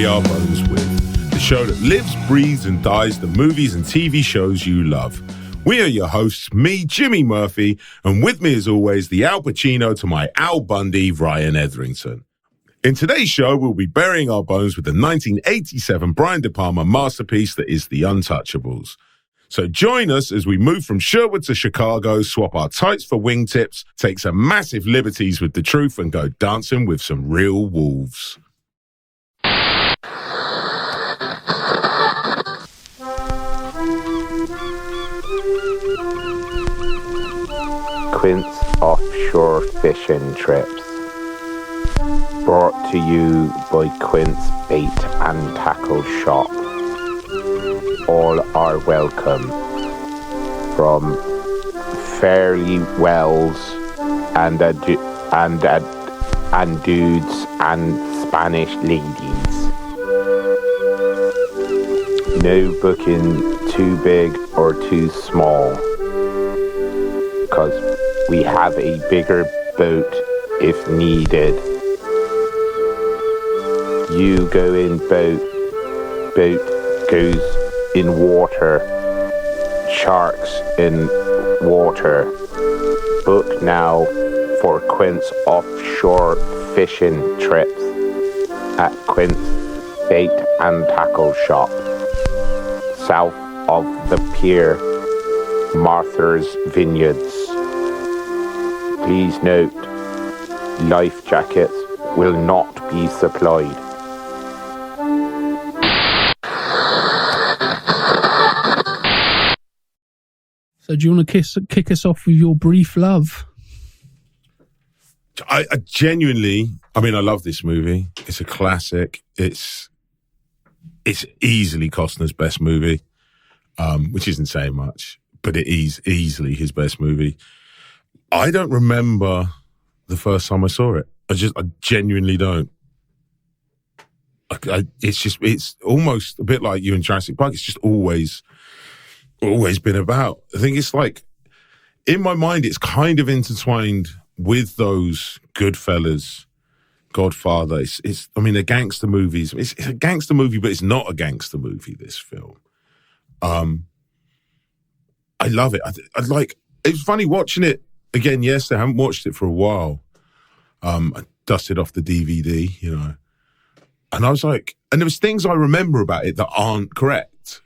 Bury Our Bones With, the show that lives, breathes and dies the movies and TV shows you love. We are your hosts, me, Jimmy Murphy, and with me as always, the Al Pacino to my Al Bundy, Ryan Etherington. In today's show, we'll be burying our bones with the 1987 Brian De Palma masterpiece that is The Untouchables. So join us as we move from Sherwood to Chicago, swap our tights for wingtips, take some massive liberties with the truth, and go dancing with some real wolves. Quint's Offshore Fishing Trips. Brought to you by Quint's Bait and Tackle Shop. All are welcome. From Fairly Wells and dudes and Spanish ladies. No booking too big or too small, 'cause we have a bigger boat if needed. You go in boat goes in water, sharks in water. Book now for Quint's Offshore Fishing Trips at Quint's Bait and Tackle Shop, south of the pier, Martha's Vineyards. Please note, life jackets will not be supplied. So do you want to kick us off with your brief love? I genuinely, I love this movie. It's a classic. It's easily Costner's best movie, which isn't saying much, but it is easily his best movie. I don't remember the first time I saw it. I genuinely don't. It's almost a bit like you in Jurassic Park. It's just always been about. I think it's like, in my mind, it's kind of intertwined with those Goodfellas, Godfather. It's the gangster movies. It's a gangster movie, but it's not a gangster movie, this film. I love it. It was funny watching it again yesterday. I haven't watched it for a while. I dusted off the DVD, and I was like, and there was things I remember about it that aren't correct.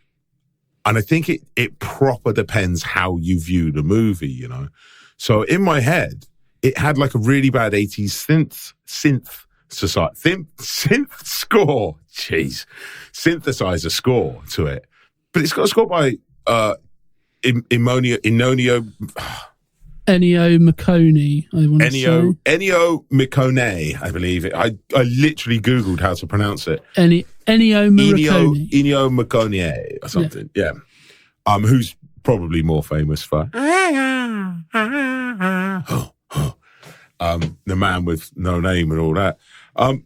And I think it proper depends how you view the movie, So in my head, it had like a really bad 80s synth score. Jeez. Synthesizer score to it. But it's got a score by Ennio Morricone, I want to say. Ennio Morricone, I believe it. I literally Googled how to pronounce it. Ennio Morricone. Ennio Morricone or something, yeah. Who's probably more famous for the man with no name and all that.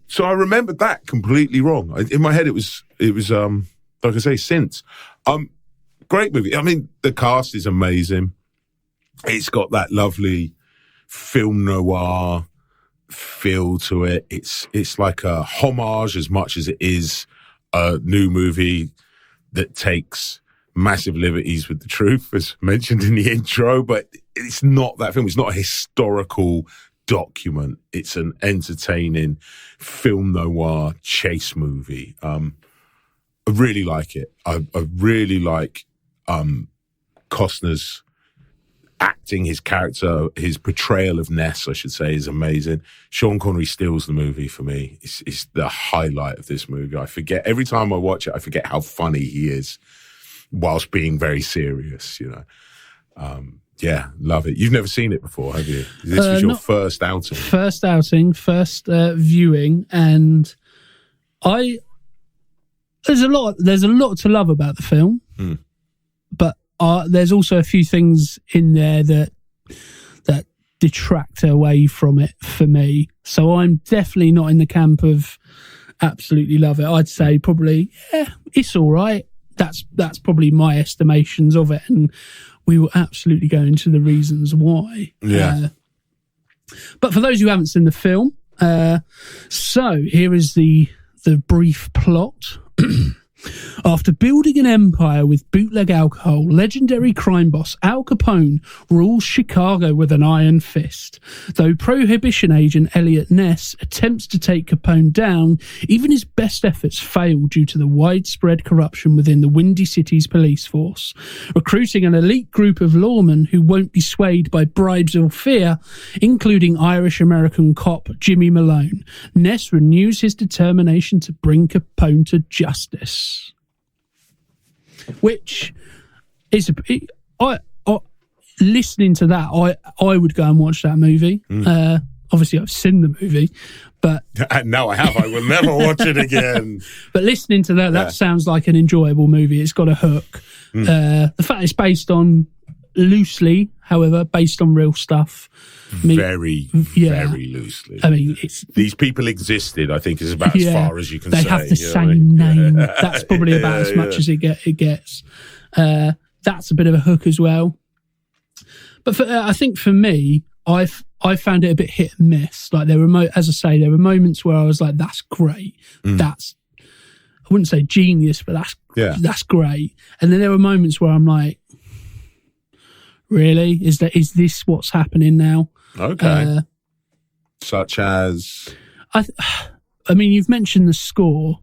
So I remembered that completely wrong. In my head, it was like I say, synths. Great movie. The cast is amazing. It's got that lovely film noir feel to it. It's like a homage as much as it is a new movie that takes massive liberties with the truth, as mentioned in the intro, but it's not that film. It's not a historical document. It's an entertaining film noir chase movie. I really like it. I really like Costner's acting, his character, his portrayal of Ness, I should say, is amazing. Sean Connery steals the movie for me. It's the highlight of this movie. I forget, every time I watch it, I forget how funny he is whilst being very serious, Yeah, love it. You've never seen it before, have you? This was your first outing. First viewing, and there's a lot to love about the film, but there's also a few things in there that detract away from it for me. So I'm definitely not in the camp of absolutely love it. I'd say probably, it's all right. That's probably my estimations of it, and we will absolutely go into the reasons why. Yeah. But for those who haven't seen the film, so here is the the brief plot. After building an empire with bootleg alcohol, legendary crime boss Al Capone rules Chicago with an iron fist. Though Prohibition agent Eliot Ness attempts to take Capone down, even his best efforts fail due to the widespread corruption within the Windy City's police force. Recruiting an elite group of lawmen who won't be swayed by bribes or fear, including Irish-American cop Jimmy Malone, Ness renews his determination to bring Capone to justice. Which is listening to that, I would go and watch that movie. Obviously, I've seen the movie, but no, I have. I will never watch it again. But listening to that sounds like an enjoyable movie. It's got a hook. The fact it's based on loosely, however, based on real stuff. Very loosely. I mean, these people existed, I think, is about as far as you can say. They have the same name. That's probably about as much as it gets. That's a bit of a hook as well. But I think for me, I found it a bit hit and miss. Like there were, as I say, there were moments where I was like, "That's great. That's," I wouldn't say genius, but that's great. And then there were moments where I'm like, "Really? Is this what's happening now?" Okay. Such as, I mean, you've mentioned the score.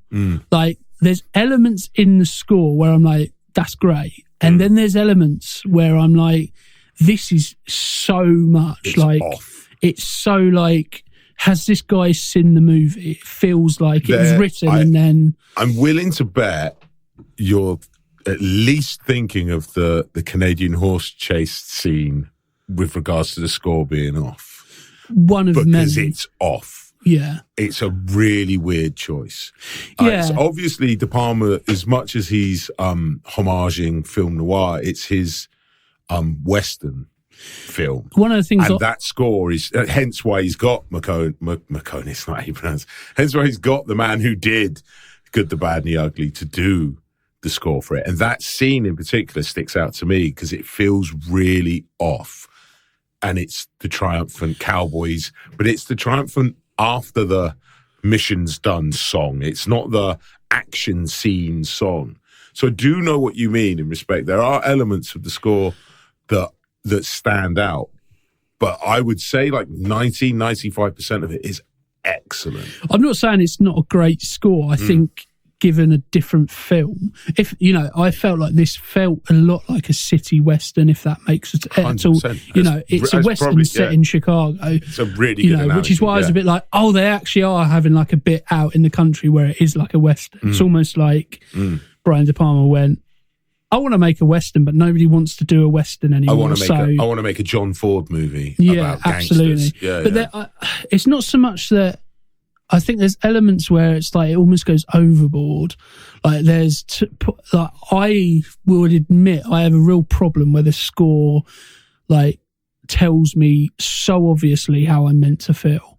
Like, there's elements in the score where I'm like, "That's great," and then there's elements where I'm like, "This is so much it's like off. It's so like." Has this guy seen the movie? It feels like it was written, and then I'm willing to bet you're at least thinking of the Canadian horse chase scene with regards to the score being off. One of many. Because it's off. Yeah. It's a really weird choice. Yeah. It's obviously De Palma, as much as he's homaging film noir, it's his Western film. One of the things... And that score is, hence why he's got McCone, it's not how you pronounce it. Hence why he's got the man who did Good, the Bad and the Ugly to do the score for it. And that scene in particular sticks out to me because it feels really off. And it's the triumphant cowboys, but it's the triumphant after the mission's done song. It's not the action scene song. So I do know what you mean in respect. There are elements of the score that stand out. But I would say like 95% of it is excellent. I'm not saying it's not a great score. I think given a different film, if you know, I felt like this felt a lot like a city western, if that makes it at all. You know, it's a western set in Chicago. It's a really good analogy, which is why I was a bit like, oh, they actually are having like a bit out in the country where it is like a western. It's almost like Brian De Palma went, I want to make a western, but nobody wants to do a western anymore. I want to make a John Ford movie about gangsters. Absolutely. But it's not so much that. I think there's elements where it's like it almost goes overboard. Like I would admit I have a real problem where the score like tells me so obviously how I'm meant to feel.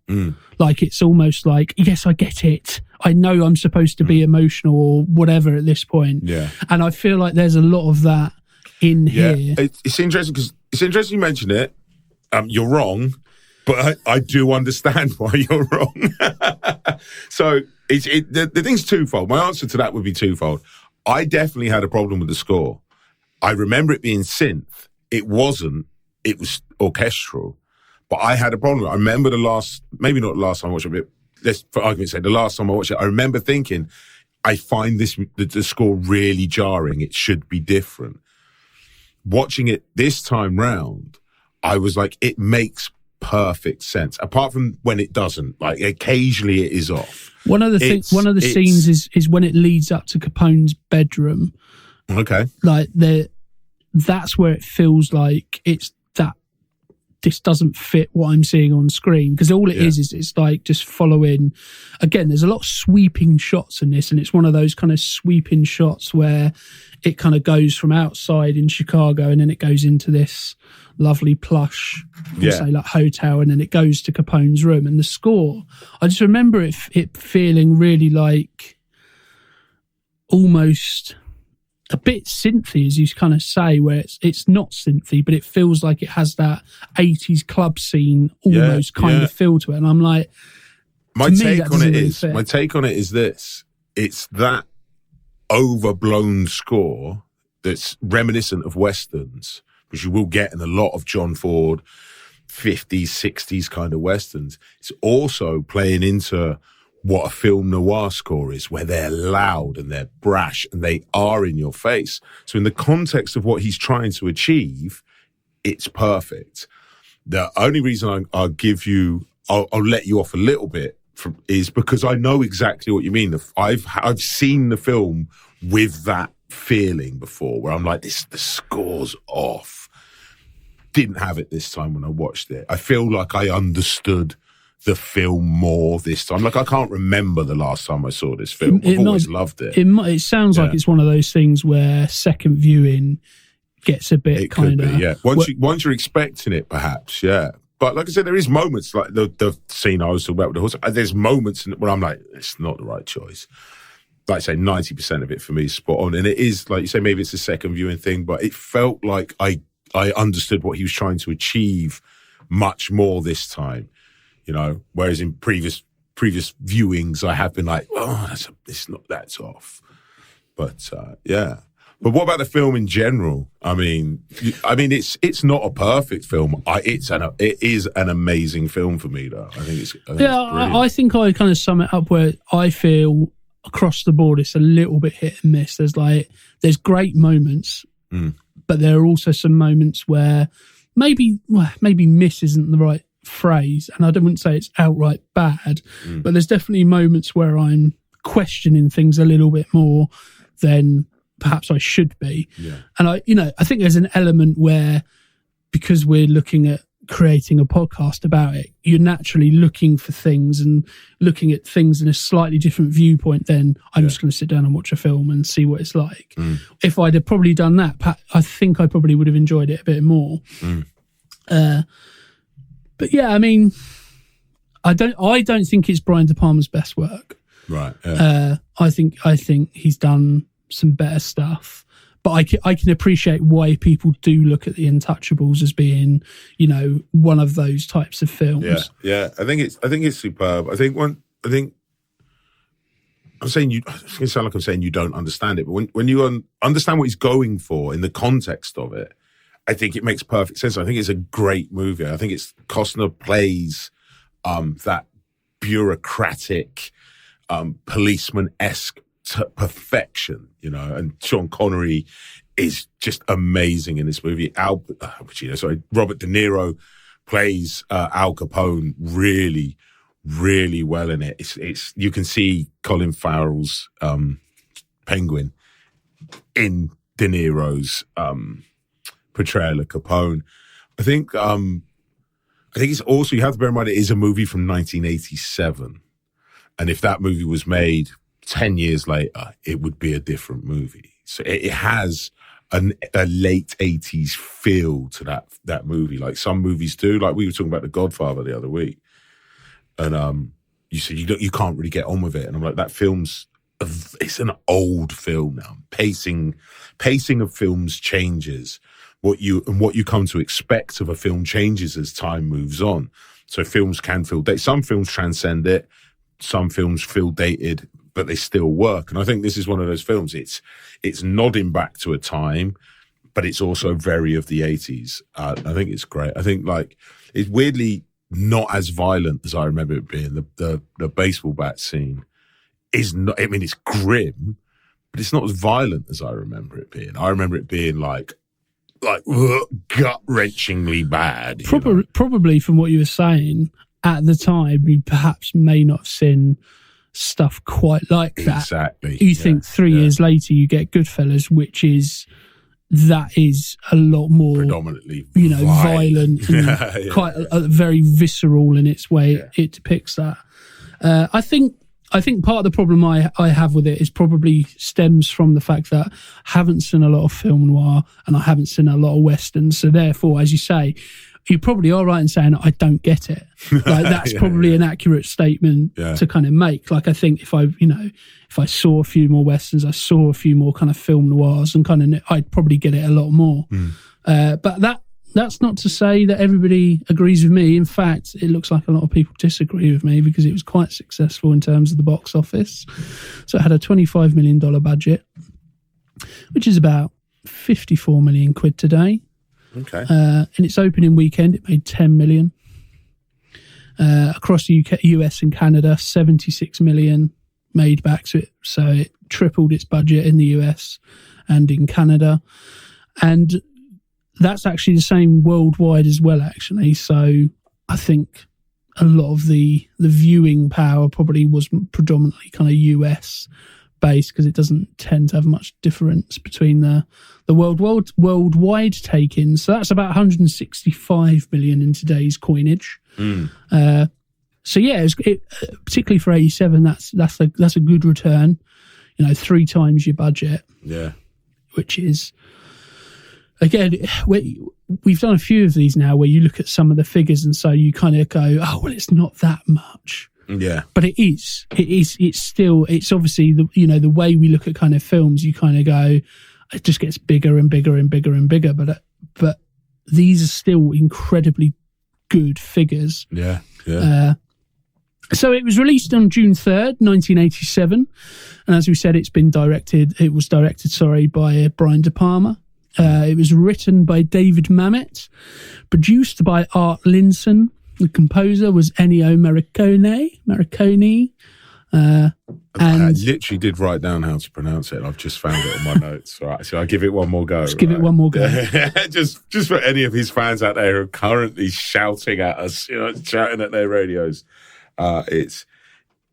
Like it's almost like, yes, I get it. I know I'm supposed to be emotional or whatever at this point. Yeah. And I feel like there's a lot of that in here. It's interesting because it's interesting you mention it. You're wrong. But I do understand why you're wrong. So the thing's twofold. My answer to that would be twofold. I definitely had a problem with the score. I remember it being synth. It wasn't. It was orchestral. But I had a problem. I remember maybe not the last time I watched it, but let's, for argument's sake, the last time I watched it, I remember thinking, I find the score really jarring. It should be different. Watching it this time round, I was like, it makes perfect sense, apart from when it doesn't. Like occasionally it is off. One of the scenes is when it leads up to Capone's bedroom. Okay. Like that's where it feels like it's that this doesn't fit what I'm seeing on screen, because all it is it's like just following. Again, there's a lot of sweeping shots in this, and it's one of those kind of sweeping shots where it kind of goes from outside in Chicago and then it goes into this lovely plush, say like hotel, and then it goes to Capone's room. And the score, I just remember it feeling really like almost a bit synthy, as you kind of say, where it's not synthy, but it feels like it has that 80s club scene almost kind of feel to it. And I'm like, My take on it is this. It's that overblown score that's reminiscent of Westerns, which you will get in a lot of John Ford 50s, 60s kind of Westerns. It's also playing into what a film noir score is, where they're loud and they're brash and they are in your face. So in the context of what he's trying to achieve, it's perfect. The only reason I'll let you off a little bit is because I know exactly what you mean. I've seen the film with that feeling before, where I'm like, the score's off. Didn't have it this time when I watched it. I feel like I understood the film more this time. Like, I can't remember the last time I saw this film. I've always loved it. It sounds like it's one of those things where second viewing gets a bit kind of... Yeah. Once you're expecting it, perhaps, yeah. But like I said, there is moments, like the scene I was talking about with the horse, there's moments where I'm like, it's not the right choice. Like I say, 90% of it for me is spot on. And it is, like you say, maybe it's a second viewing thing, but it felt like I understood what he was trying to achieve much more this time, you know, whereas in previous viewings, I have been like, that's off. But, yeah. But what about the film in general? I mean, it's not a perfect film. It is an amazing film for me, though. I think it's brilliant. I think I kind of sum it up where I feel across the board it's a little bit hit and miss. There's great moments, but there are also some moments where maybe miss isn't the right phrase, and I wouldn't say it's outright bad, but there's definitely moments where I'm questioning things a little bit more than perhaps I should be. Yeah. And I think there's an element where, because we're looking at creating a podcast about it, you're naturally looking for things and looking at things in a slightly different viewpoint than I'm just going to sit down and watch a film and see what it's like. If I'd have probably done that, I think I probably would have enjoyed it a bit more. But yeah, I mean, I don't think it's Brian De Palma's best work. Right. Yeah. I think he's done some better stuff, but I can appreciate why people do look at the Untouchables as being, you know, one of those types of films. Yeah. I think it's superb. I think I'm saying it's going to sound like I'm saying you don't understand it, but when you understand what he's going for in the context of it, I think it makes perfect sense. I think it's a great movie. I think Costner plays that bureaucratic, policeman-esque to perfection, you know, and Sean Connery is just amazing in this movie. Robert De Niro plays Al Capone really, really well in it. It's you can see Colin Farrell's Penguin in De Niro's portrayal of Capone. I think it's also, you have to bear in mind, it is a movie from 1987, and if that movie was made 10 years later, it would be a different movie. So it has a late 80s feel to that movie, like some movies do. Like we were talking about The Godfather the other week, and you said you can't really get on with it, and I'm like, that film's it's an old film now. Pacing of films changes. What you come to expect of a film changes as time moves on. So films can feel dated. Some films transcend it. Some films feel dated, but they still work. And I think this is one of those films. It's nodding back to a time, but it's also very of the 80s. I think it's great. I think, like, it's weirdly not as violent as I remember it being. The baseball bat scene is not, I mean, it's grim, but it's not as violent as I remember it being. I remember it being like gut-wrenchingly bad. Probably from what you were saying, at the time, you perhaps may not have seen stuff quite like that. Exactly. You think 3 years later you get Goodfellas, which is a lot more predominantly, violent and quite very visceral in its way. Yeah. It depicts that. I think part of the problem I have with it is probably stems from the fact that I haven't seen a lot of film noir and I haven't seen a lot of westerns. So therefore, as you say, you probably are right in saying I don't get it. Like that's probably an accurate statement to kind of make. Like I think if I saw a few more westerns, I saw a few more kind of film noirs, and kind of I'd probably get it a lot more. But that's not to say that everybody agrees with me. In fact, it looks like a lot of people disagree with me because it was quite successful in terms of the box office. So it had a $25 million budget, which is about 54 million quid today. Okay. In its opening weekend, it made 10 million. Across the UK, US and Canada, 76 million made back. So it tripled its budget in the US and in Canada. And that's actually the same worldwide as well, actually. So I think a lot of the viewing power probably was predominantly kind of US based because it doesn't tend to have much difference between the worldwide take-ins. So that's about 165 million in today's coinage. So yeah, particularly for 87, that's a good return. 3 times your budget. Yeah, which is, again, we've done a few of these now where you look at some of the figures and so you kind of go, oh well, it's not that much. Yeah, but it is. It's still. It's obviously the way we look at kind of films. You kind of go, it just gets bigger and bigger and bigger and bigger. But these are still incredibly good figures. Yeah. So it was released on June 3rd, 1987, and as we said, it was directed by Brian De Palma. It was written by David Mamet, produced by Art Linson. The composer was Ennio Morricone. I literally did write down how to pronounce it. I've just found it in my notes. All right, so I'll give it one more go. Give it one more go. just for any of his fans out there who are currently shouting at us, shouting at their radios. It's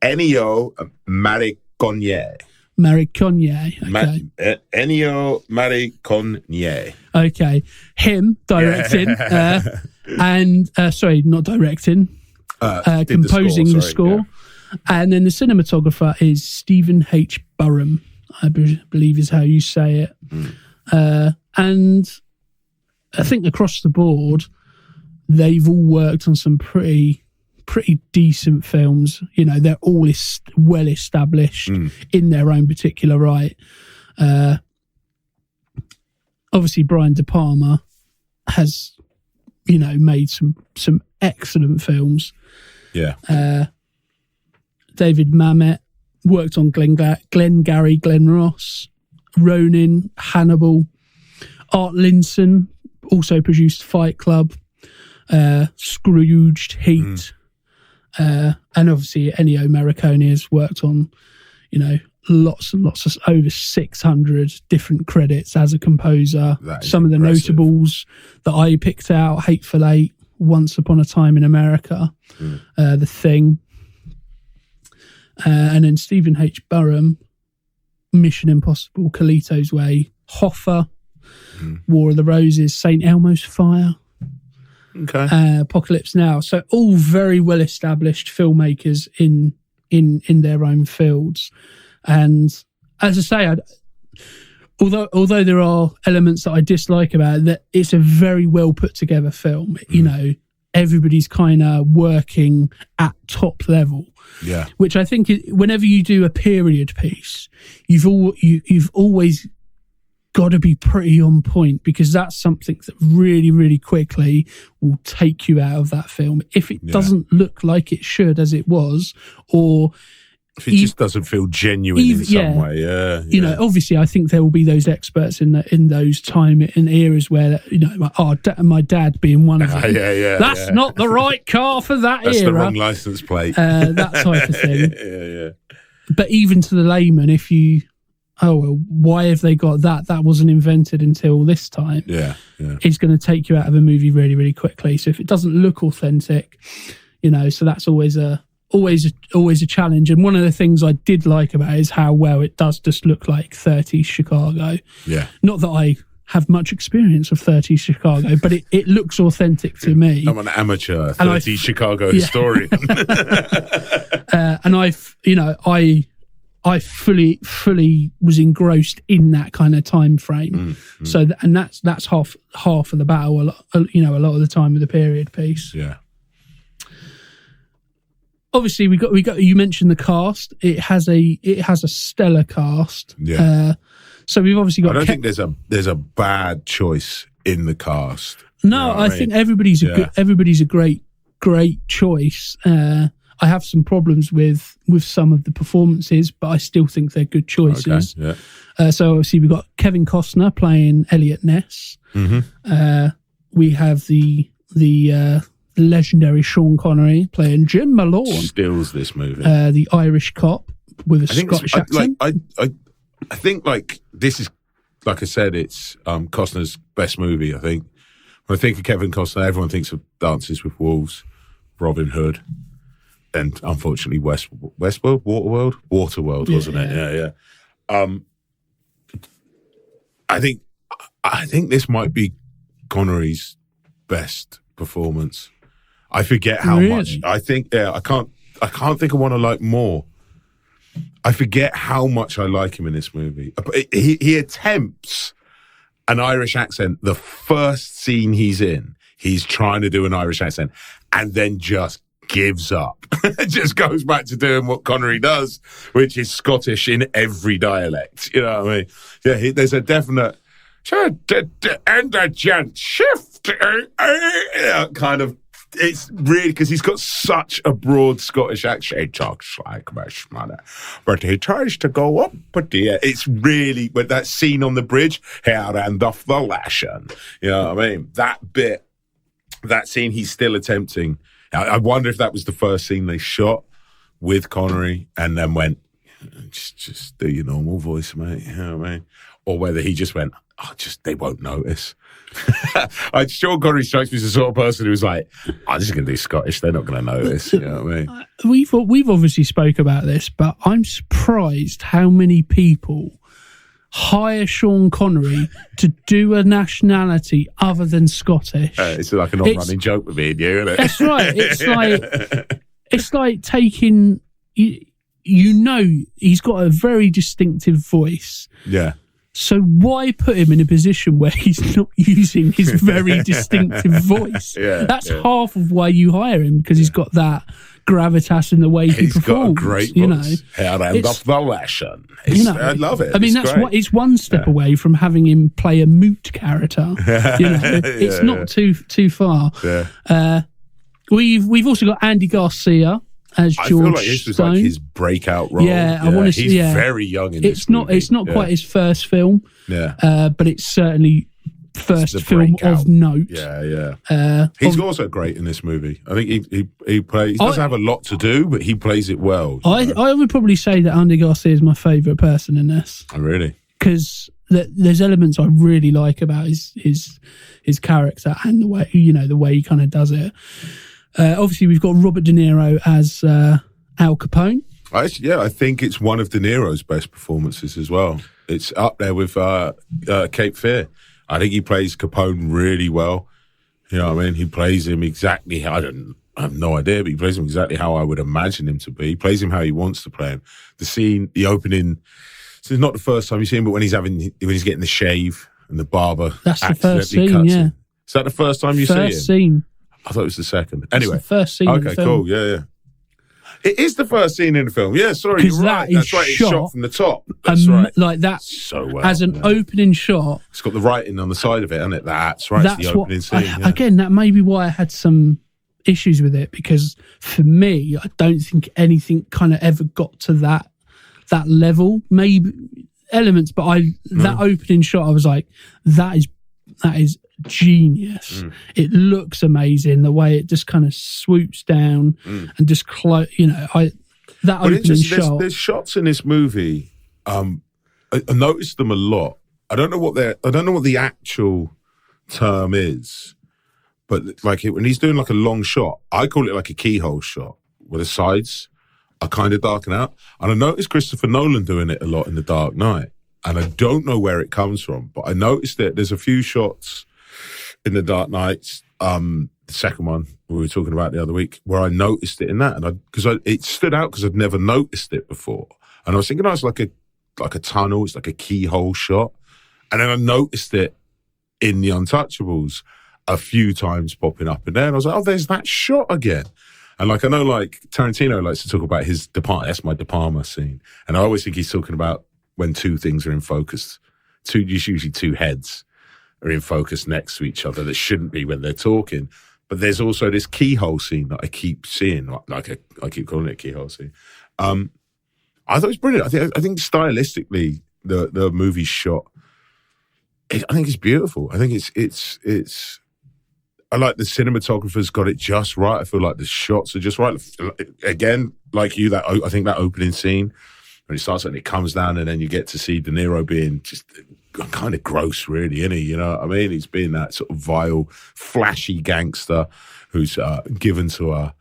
Ennio Morricone. Morricone. Okay. Ennio Morricone. Okay. Him directing and not directing, composing the score. Yeah. And then the cinematographer is Stephen H. Burham, I believe is how you say it. And I think across the board, they've all worked on some pretty decent films. They're all well established in their own particular right. Obviously, Brian De Palma has, made some excellent films. Yeah. David Mamet worked on Glengarry Glen Ross, Ronin, Hannibal. Art Linson also produced Fight Club, Scrooged, Heat. And obviously Ennio Morricone has worked on, lots and lots of over 600 different credits as a composer. Some of the notables that I picked out: Hateful Eight, Once Upon a Time in America, The Thing, and then Stephen H. Burham, Mission Impossible, Carlito's Way, Hoffa, War of the Roses, St. Elmo's Fire. Okay. Apocalypse Now. So all very well established filmmakers in their own fields. And as I say, although there are elements that I dislike about it, that it's a very well put together film. Everybody's kind of working at top level. Yeah. Which I think whenever you do a period piece, you've always got to be pretty on point, because that's something that really, really quickly will take you out of that film if it doesn't look like it should, as it was, or if it just doesn't feel genuine in some way. Yeah. Obviously, I think there will be those experts in those time and eras where my dad being one of them. That's not the right car for that That's era. The wrong license plate. That type of thing. Yeah. But even to the layman, if you, why have they got that? That wasn't invented until this time. Yeah. It's going to take you out of a movie really, really quickly. So if it doesn't look authentic, so that's always a challenge. And one of the things I did like about it is how well it does just look like 30s Chicago. Yeah. Not that I have much experience of 30s Chicago, but it looks authentic to me. I'm an amateur 30s Chicago historian. And I fully was engrossed in that kind of time frame. So that's half of the battle. A lot of the time with the period piece. Yeah. Obviously, we got. You mentioned the cast. It has a stellar cast. Yeah. So we've obviously got. I don't think there's a bad choice in the cast. No, You know what I think everybody's a great choice. I have some problems with some of the performances, but I still think they're good choices. Okay, yeah. So obviously we've got Kevin Costner playing Eliot Ness. Mm-hmm. We have the legendary Sean Connery playing Jim Malone. Steals this movie. The Irish cop with a Scottish accent. I think like this is, like I said, it's Costner's best movie. I think when I think of Kevin Costner, everyone thinks of Dances with Wolves, Robin Hood, and unfortunately Westworld, Waterworld, wasn't it? Yeah. I think this might be Connery's best performance. I forget how much. I think I can't think of one I like more. I forget how much I like him in this movie. He attempts an Irish accent. The first scene he's in, he's trying to do an Irish accent and then just gives up. Just goes back to doing what Connery does, which is Scottish in every dialect. You know what I mean? Yeah, there's a definite and a gent shift kind of. It's really because he's got such a broad Scottish accent. He talks like much mother, but he tries to go up. But it's really, but that scene on the bridge, hair and off the lashing. You know what I mean? That bit, that scene, he's still attempting. I wonder if that was the first scene they shot with Connery and then went, just do your normal voice, mate. You know what I mean? Or whether he just went, they won't notice. Sean Connery strikes me as the sort of person who's like, I'm just going to do Scottish. They're not going to notice. You know what I mean? We've obviously spoke about this, but I'm surprised how many people hire Sean Connery to do a nationality other than Scottish. It's like an on-running joke with me and you, isn't it? That's right. It's like taking, he's got a very distinctive voice. Yeah. So why put him in a position where he's not using his very distinctive voice? That's half of why you hire him, because he's got that gravitas in the way he performs. He's got a great voice. Hair and off the lashing. I love it. I mean, it's one step away from having him play a moot character. It's not too far. Yeah. We've also got Andy Garcia as George I feel like this was Stone. Like his breakout role. Yeah, I want to see. He's very young in this movie. It's not quite his first film. Yeah, but it's certainly first film of note. Yeah. He's also great in this movie. I think he plays. He doesn't have a lot to do, but he plays it well. I would probably say that Andy Garcia is my favourite person in this. Oh, really? Because there's elements I really like about his character and the way he kind of does it. Obviously, we've got Robert De Niro as Al Capone. I think it's one of De Niro's best performances as well. It's up there with Cape Fear. I think he plays Capone really well. You know what I mean? He plays him exactly how, I have no idea, but he plays him exactly how I would imagine him to be. He plays him how he wants to play him. The scene, the opening, so it's not the first time you see him, but when he's getting the shave and the barber that's the first scene, yeah. him. Is that the first time you see him? First scene. I thought it was the second. Anyway. It's the first scene in the film. Cool. Yeah. It is the first scene in the film. Yeah, sorry, you're right. That's right. It's shot from the top. That's right. Like that, so well, as an opening shot. It's got the writing on the side of it, hasn't it? That's right. It's the opening scene. Again, that may be why I had some issues with it, because for me, I don't think anything kind of ever got to that level. Maybe elements, but that opening shot, I was like, that is genius. It looks amazing, the way it just kind of swoops down and just that opening shot. There's shots in this movie. I noticed them a lot. I don't know what the actual term is, but like when he's doing like a long shot, I call it like a keyhole shot, where the sides are kind of darken out. And I noticed Christopher Nolan doing it a lot in The Dark Knight, and I don't know where it comes from, but I noticed that there's a few shots in The Dark Knight, the second one we were talking about the other week, where I noticed it in that, and it stood out because I'd never noticed it before, and I was thinking, it's like a tunnel, it's like a keyhole shot, and then I noticed it in the Untouchables a few times popping up in there, and I was like, there's that shot again. And like I know, like Tarantino likes to talk about his that's my De Palma scene, and I always think he's talking about when two things are in focus. Usually two heads are in focus next to each other that shouldn't be when they're talking. But there's also this keyhole scene that I keep seeing, I keep calling it a keyhole scene. I thought it was brilliant. I think stylistically, the movie's shot. I think it's beautiful. I think it's. I like the cinematographer's got it just right. I feel like the shots are just right. Again, like you, I think that opening scene when it starts and it comes down, and then you get to see De Niro being just kind of gross, really, isn't he? You know what I mean? He's being that sort of vile, flashy gangster who's given to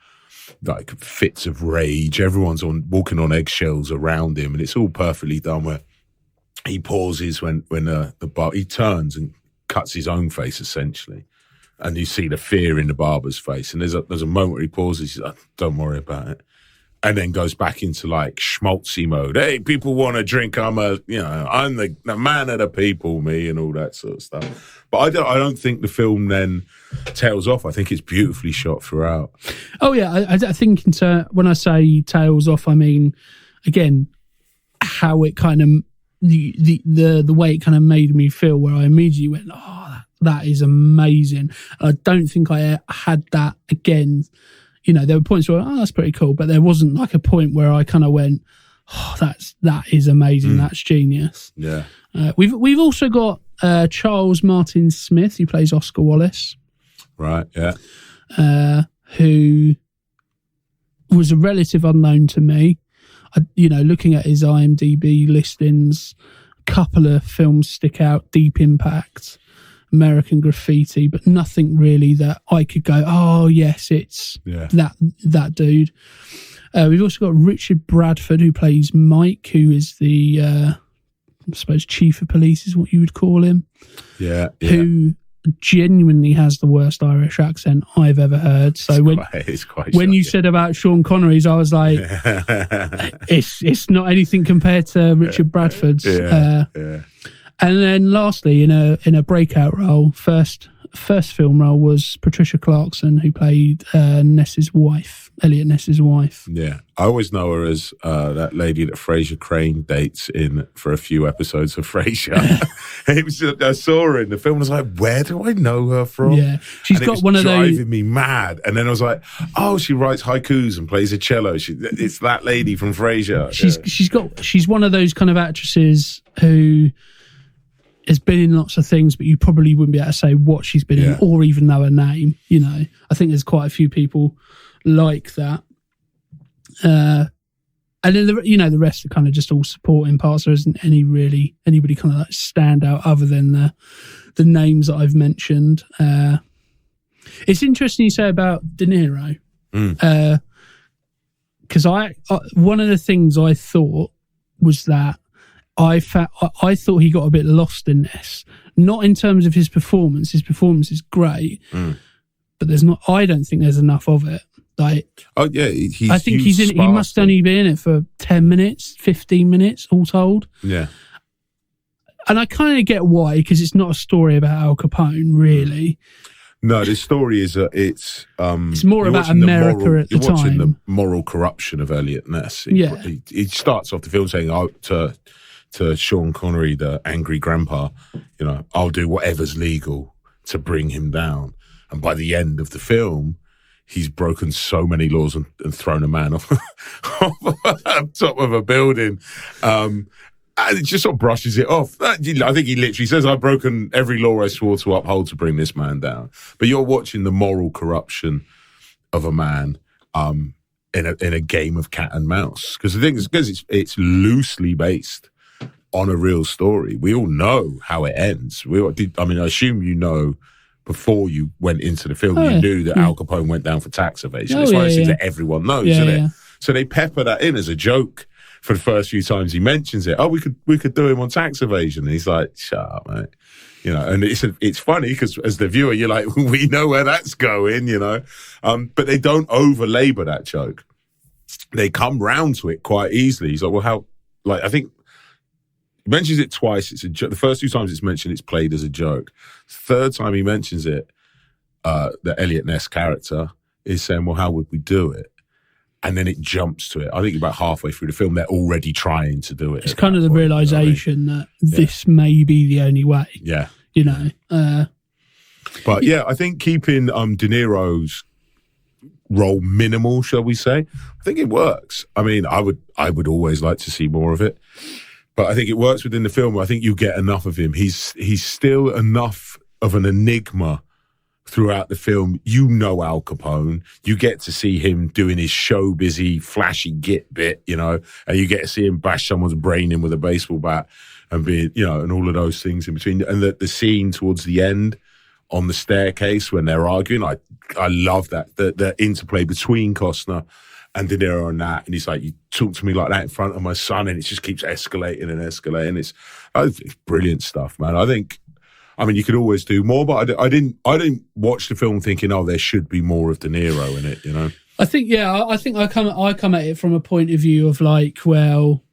like fits of rage. Everyone's walking on eggshells around him, and it's all perfectly done. Where he pauses when he turns and cuts his own face essentially, and you see the fear in the barber's face. And there's a moment where he pauses. He's like, "Don't worry about it." And then goes back into like schmaltzy mode. Hey, people want to drink. I'm the man of the people, me, and all that sort of stuff. But I don't think the film then tails off. I think it's beautifully shot throughout. Oh yeah, I think when I say tails off, I mean again how it kind of the way it kind of made me feel. Where I immediately went, "Oh, that is amazing." I don't think I had that again. You know, there were points where, that's pretty cool, but there wasn't like a point where I kind of went, "Oh, that is amazing. That's genius." Yeah. We've also got Charles Martin Smith, who plays Oscar Wallace. Right. Yeah. Who was a relative unknown to me. Looking at his IMDb listings, a couple of films stick out: Deep Impact, American Graffiti, but nothing really that I could go, "Oh yes, it's that dude." We've also got Richard Bradford, who plays Mike, who is the I suppose chief of police is what you would call him. Yeah. Who genuinely has the worst Irish accent I've ever heard. So when you said about Sean Connery's, I was like, it's not anything compared to Richard Bradford's. Yeah. And then lastly, in a breakout role, first film role was Patricia Clarkson, who played Eliot Ness's wife. Yeah, I always know her as that lady that Fraser Crane dates in for a few episodes of Frasier. I saw her in the film and I was like, where do I know her from? Yeah, she's got one of those driving me mad. And then I was like, oh, she writes haikus and plays a cello. It's that lady from Frasier. She's one of those kind of actresses who has been in lots of things, but you probably wouldn't be able to say what she's been in or even know her name. You know, I think there's quite a few people like that. And then the rest are kind of just all supporting parts. There isn't anybody kind of like stand out other than the names that I've mentioned. It's interesting you say about De Niro, because one of the things I thought was that I thought he got a bit lost in this, not in terms of his performance. His performance is great, but I don't think there's enough of it. Like, oh yeah, I think he must only be in it for 10 minutes, 15 minutes, all told. Yeah, and I kind of get why, because it's not a story about Al Capone, really. No, the story is it's more about America at the time. You're watching the moral corruption of Eliot Ness. He starts off the film saying, to Sean Connery, the angry grandpa, I'll do whatever's legal to bring him down. And by the end of the film, he's broken so many laws and thrown a man off top of a building. And it just sort of brushes it off. I think he literally says, I've broken every law I swore to uphold to bring this man down. But you're watching the moral corruption of a man in a game of cat and mouse. Because the thing is, because it's loosely based on a real story. We all know how it ends. I assume before you went into the film, you knew that Al Capone went down for tax evasion. It's one of those things that everyone knows, isn't it? So they pepper that in as a joke for the first few times he mentions it. Oh, we could do him on tax evasion. And he's like, shut up, mate. And it's funny because as the viewer, you're like, we know where that's going, but they don't over-labor that joke. They come round to it quite easily. He's like, well, how, I think, he mentions it twice. It's a joke. The first two times it's mentioned, it's played as a joke. Third time he mentions it, the Eliot Ness character is saying, well, how would we do it? And then it jumps to it. I think about halfway through the film, they're already trying to do it. It's kind of the realization that this may be the only way. Yeah. you know. But yeah, I think keeping De Niro's role minimal, shall we say, I think it works. I mean, I would always like to see more of it, but I think it works within the film. I think you get enough of him. He's still enough of an enigma throughout the film. You know Al Capone. You get to see him doing his show busy, flashy git bit, you know, and you get to see him bash someone's brain in with a baseball bat and be, you know, and all of those things in between. And the scene towards the end on the staircase when they're arguing, I love that. The interplay between Costner and De Niro and that. And he's like, you talk to me like that in front of my son, and it just keeps escalating and escalating. It's brilliant stuff, man. I mean, you could always do more, but I didn't watch the film thinking, oh, there should be more of De Niro in it, you know? I think I come at it from a point of view of like, well,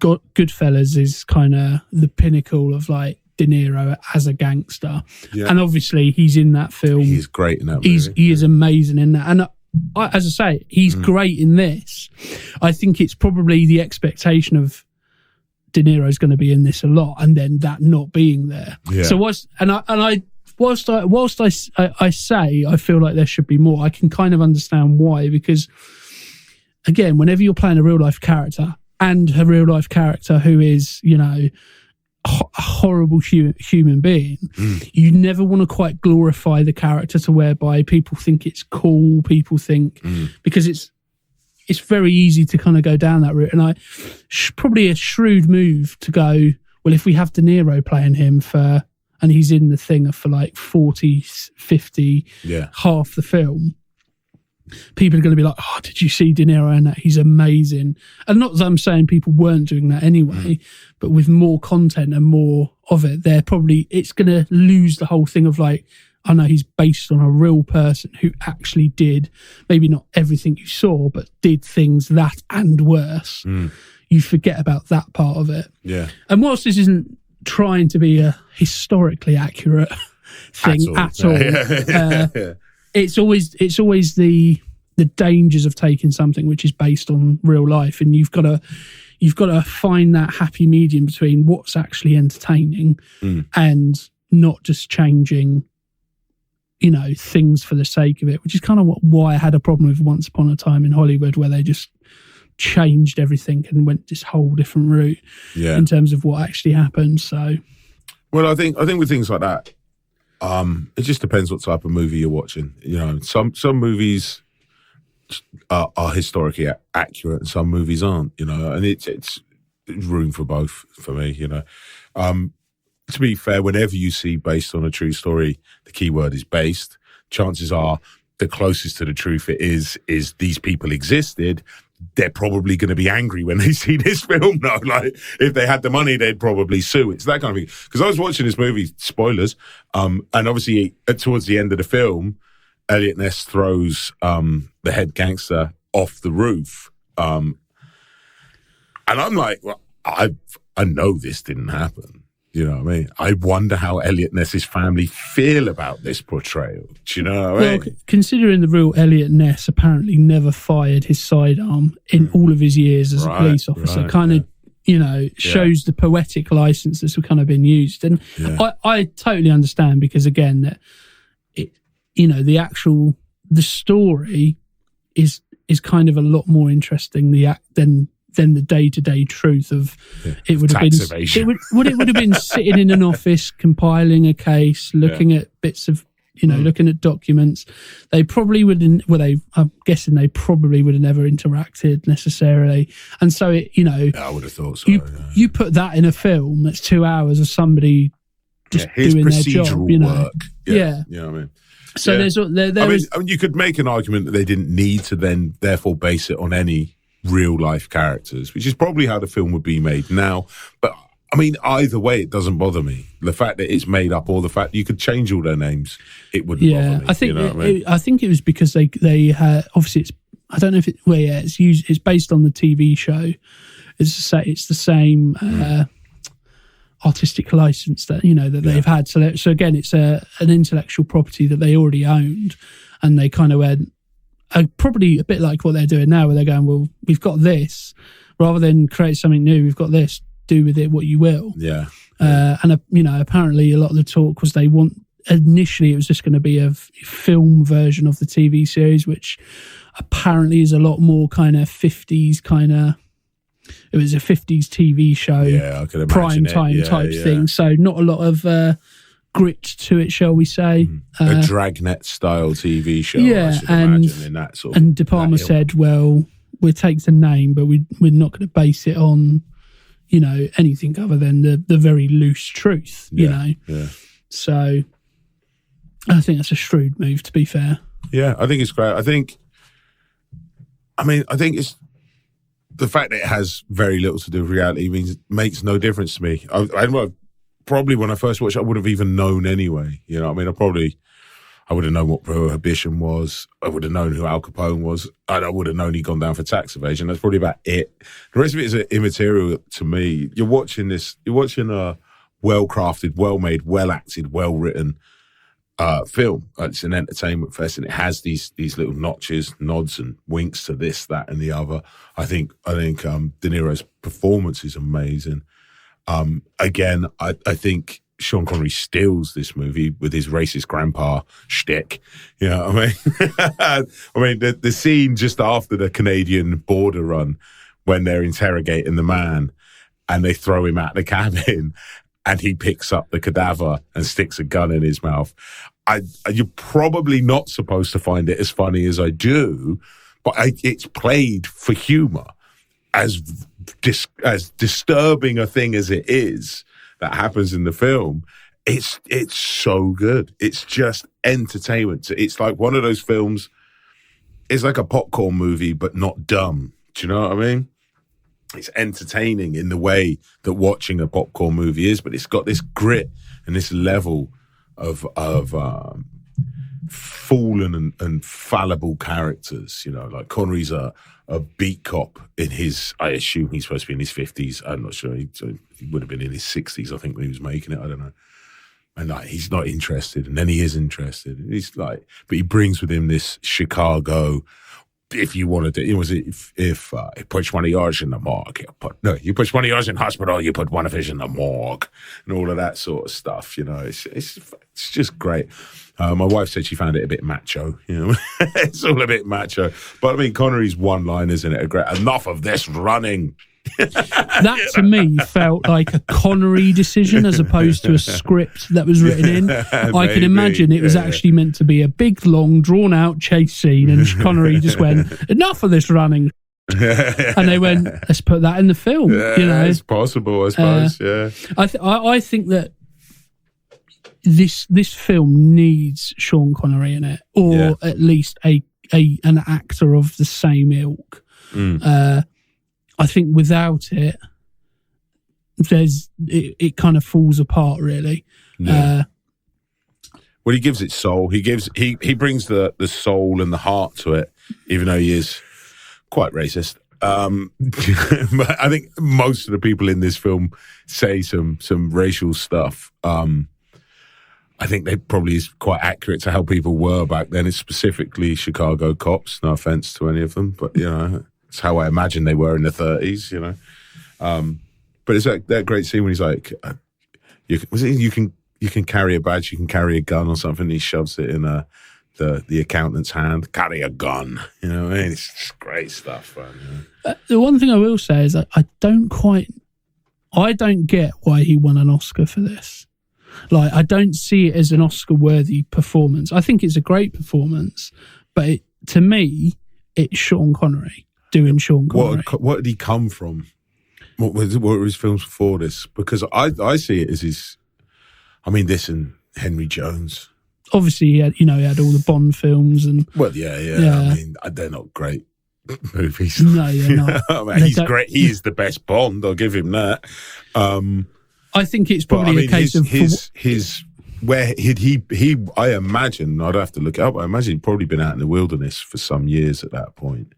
Goodfellas is kind of the pinnacle of like De Niro as a gangster. Yeah. And obviously he's in that film. He's great in that movie. He is amazing in that. And as I say, he's great in this. I think it's probably the expectation of De Niro's going to be in this a lot, and then that not being there. Yeah. So whilst I say I feel like there should be more, I can kind of understand why, because again, whenever you're playing a real life character and a real life character who is, you know, a horrible human being, you never want to quite glorify the character to whereby people think it's cool, people think, because it's very easy to kind of go down that route. And probably a shrewd move to go, well, if we have De Niro playing him and he's in the thing for like 40, 50, half the film, people are going to be like, oh, did you see De Niro in that? He's amazing. And not that I'm saying people weren't doing that anyway, but with more content and more of it, it's going to lose the whole thing of like, I know he's based on a real person who actually did maybe not everything you saw, but did things that and worse. You forget about that part of it. Yeah. And whilst this isn't trying to be a historically accurate thing at all, it's always the dangers of taking something which is based on real life, and you've got to find that happy medium between what's actually entertaining and not just changing, you know, things for the sake of it, which is kind of why I had a problem with Once Upon a Time in Hollywood, where they just changed everything and went this whole different route in terms of what actually happened. So, well, I think with things like that, it just depends what type of movie you're watching. You know, some movies are historically accurate and some movies aren't, you know, and it's room for both for me, you know. To be fair, whenever you see based on a true story, the key word is based. Chances are the closest to the truth it is these people existed. They're probably going to be angry when they see this film now. Like, if they had the money, they'd probably sue. It's that kind of thing. Because I was watching this movie, spoilers, and obviously towards the end of the film, Eliot Ness throws the head gangster off the roof. And I'm like, well, I know this didn't happen. You know what I mean? I wonder how Eliot Ness's family feel about this portrayal. Do you know what I mean? Well, considering the real Eliot Ness apparently never fired his sidearm in all of his years as a police officer, you know, shows the poetic license that's kind of been used. And I totally understand, because again, that you know, the story is kind of a lot more interesting than the day-to-day truth of it would have been it would have been sitting in an office compiling a case, looking at bits of, you know, looking at documents. They probably wouldn't, I'm guessing they probably would have never interacted necessarily. And so it, you know, I would have thought so. You put that in a film that's 2 hours of somebody just doing their job, you know. Work. You know what I mean? So I mean, you could make an argument that they didn't need to then therefore base it on any real life characters, which is probably how the film would be made now. But I mean, either way, it doesn't bother me. The fact that it's made up, or the fact you could change all their names, it wouldn't bother me. I think you know what I mean? I think it was because they obviously it's, I don't know if it, well, yeah, it's based on the TV show. It's the same artistic license that, you know, that they've had. So again, it's an intellectual property that they already owned, and they kind of went probably a bit like what they're doing now, where they're going, well, we've got this, rather than create something new, we've got this. do with it what you will. Yeah. And apparently a lot of the talk was initially it was just going to be a film version of the TV series, which apparently is a lot more kind of 50s kind of. It was a 50s TV show, I can imagine prime time type thing. So not a lot of grit to it, shall we say? A Dragnet style TV show. Yeah, I should imagine in that sort of. And De Palma said, "Well, we'll take the name, but we're not going to base it on, anything other than the very loose truth, you know." Yeah. So I think that's a shrewd move, to be fair. Yeah, I think it's great. I think it's the fact that it has very little to do with reality makes no difference to me. I probably when I first watched it, I would have even known anyway. You know what I mean? I would have known what Prohibition was. I would have known who Al Capone was. And I would have known he'd gone down for tax evasion. That's probably about it. The rest of it is immaterial to me. You're watching a well-crafted, well-made, well-acted, well-written film. It's an entertainment fest, and it has these little notches, nods, and winks to this, that, and the other. I think De Niro's performance is amazing. Again, I think Sean Connery steals this movie with his racist grandpa shtick. You know what I mean? The scene just after the Canadian border run when they're interrogating the man and they throw him out the cabin and he picks up the cadaver and sticks a gun in his mouth. You're probably not supposed to find it as funny as I do, but it's played for humor. As disturbing a thing as it is that happens in the film, it's so good. It's just entertainment. It's like one of those films. It's like a popcorn movie, but not dumb. Do you know what I mean? It's entertaining in the way that watching a popcorn movie is, but it's got this grit and this level of fallen and fallible characters. Like Connery's a beat cop in his, I assume he's supposed to be in his 50s. I'm not sure. He would have been in his 60s, I think, when he was making it. I don't know. And he's not interested, and then he is interested. And he's but he brings with him this Chicago. If you wanted to, if you put one of yours in the morgue, you put one of yours in hospital, you put one of his in the morgue, and all of that sort of stuff. It's just great. My wife said she found it a bit macho. It's all a bit macho. But Connery's one-liners in it are great. Enough of this running. That to me felt like a Connery decision as opposed to a script that was written in. I can imagine it was actually meant to be a big, long, drawn-out chase scene, and Connery just went, "Enough of this running." And they went, "Let's put that in the film." It's possible, I suppose. I think that this film needs Sean Connery in it, or at least an actor of the same ilk. I think without it, it kind of falls apart, really. Yeah. Well, he gives it soul. He brings the soul and the heart to it, even though he is quite racist. But I think most of the people in this film say some racial stuff. I think they probably is quite accurate to how people were back then. It's specifically Chicago cops. No offense to any of them, but it's how I imagine they were in the 30s. But it's like that great scene when he's like, "You can carry a badge, you can carry a gun or something." And he shoves it in the accountant's hand. Carry a gun. It's just great stuff, man. The one thing I will say is that I don't get why he won an Oscar for this. I don't see it as an Oscar-worthy performance. I think it's a great performance, but to me, it's Sean Connery doing Sean Connery. What did he come from? What were his films before this? Because I see it as this and Henry Jones. Obviously, he had all the Bond films and. Well, yeah. They're not great movies. No, they're not. He's great. He is the best Bond. I'll give him that. I think it's probably a case of his where he. I imagine I'd have to look it up. I imagine he'd probably been out in the wilderness for some years at that point.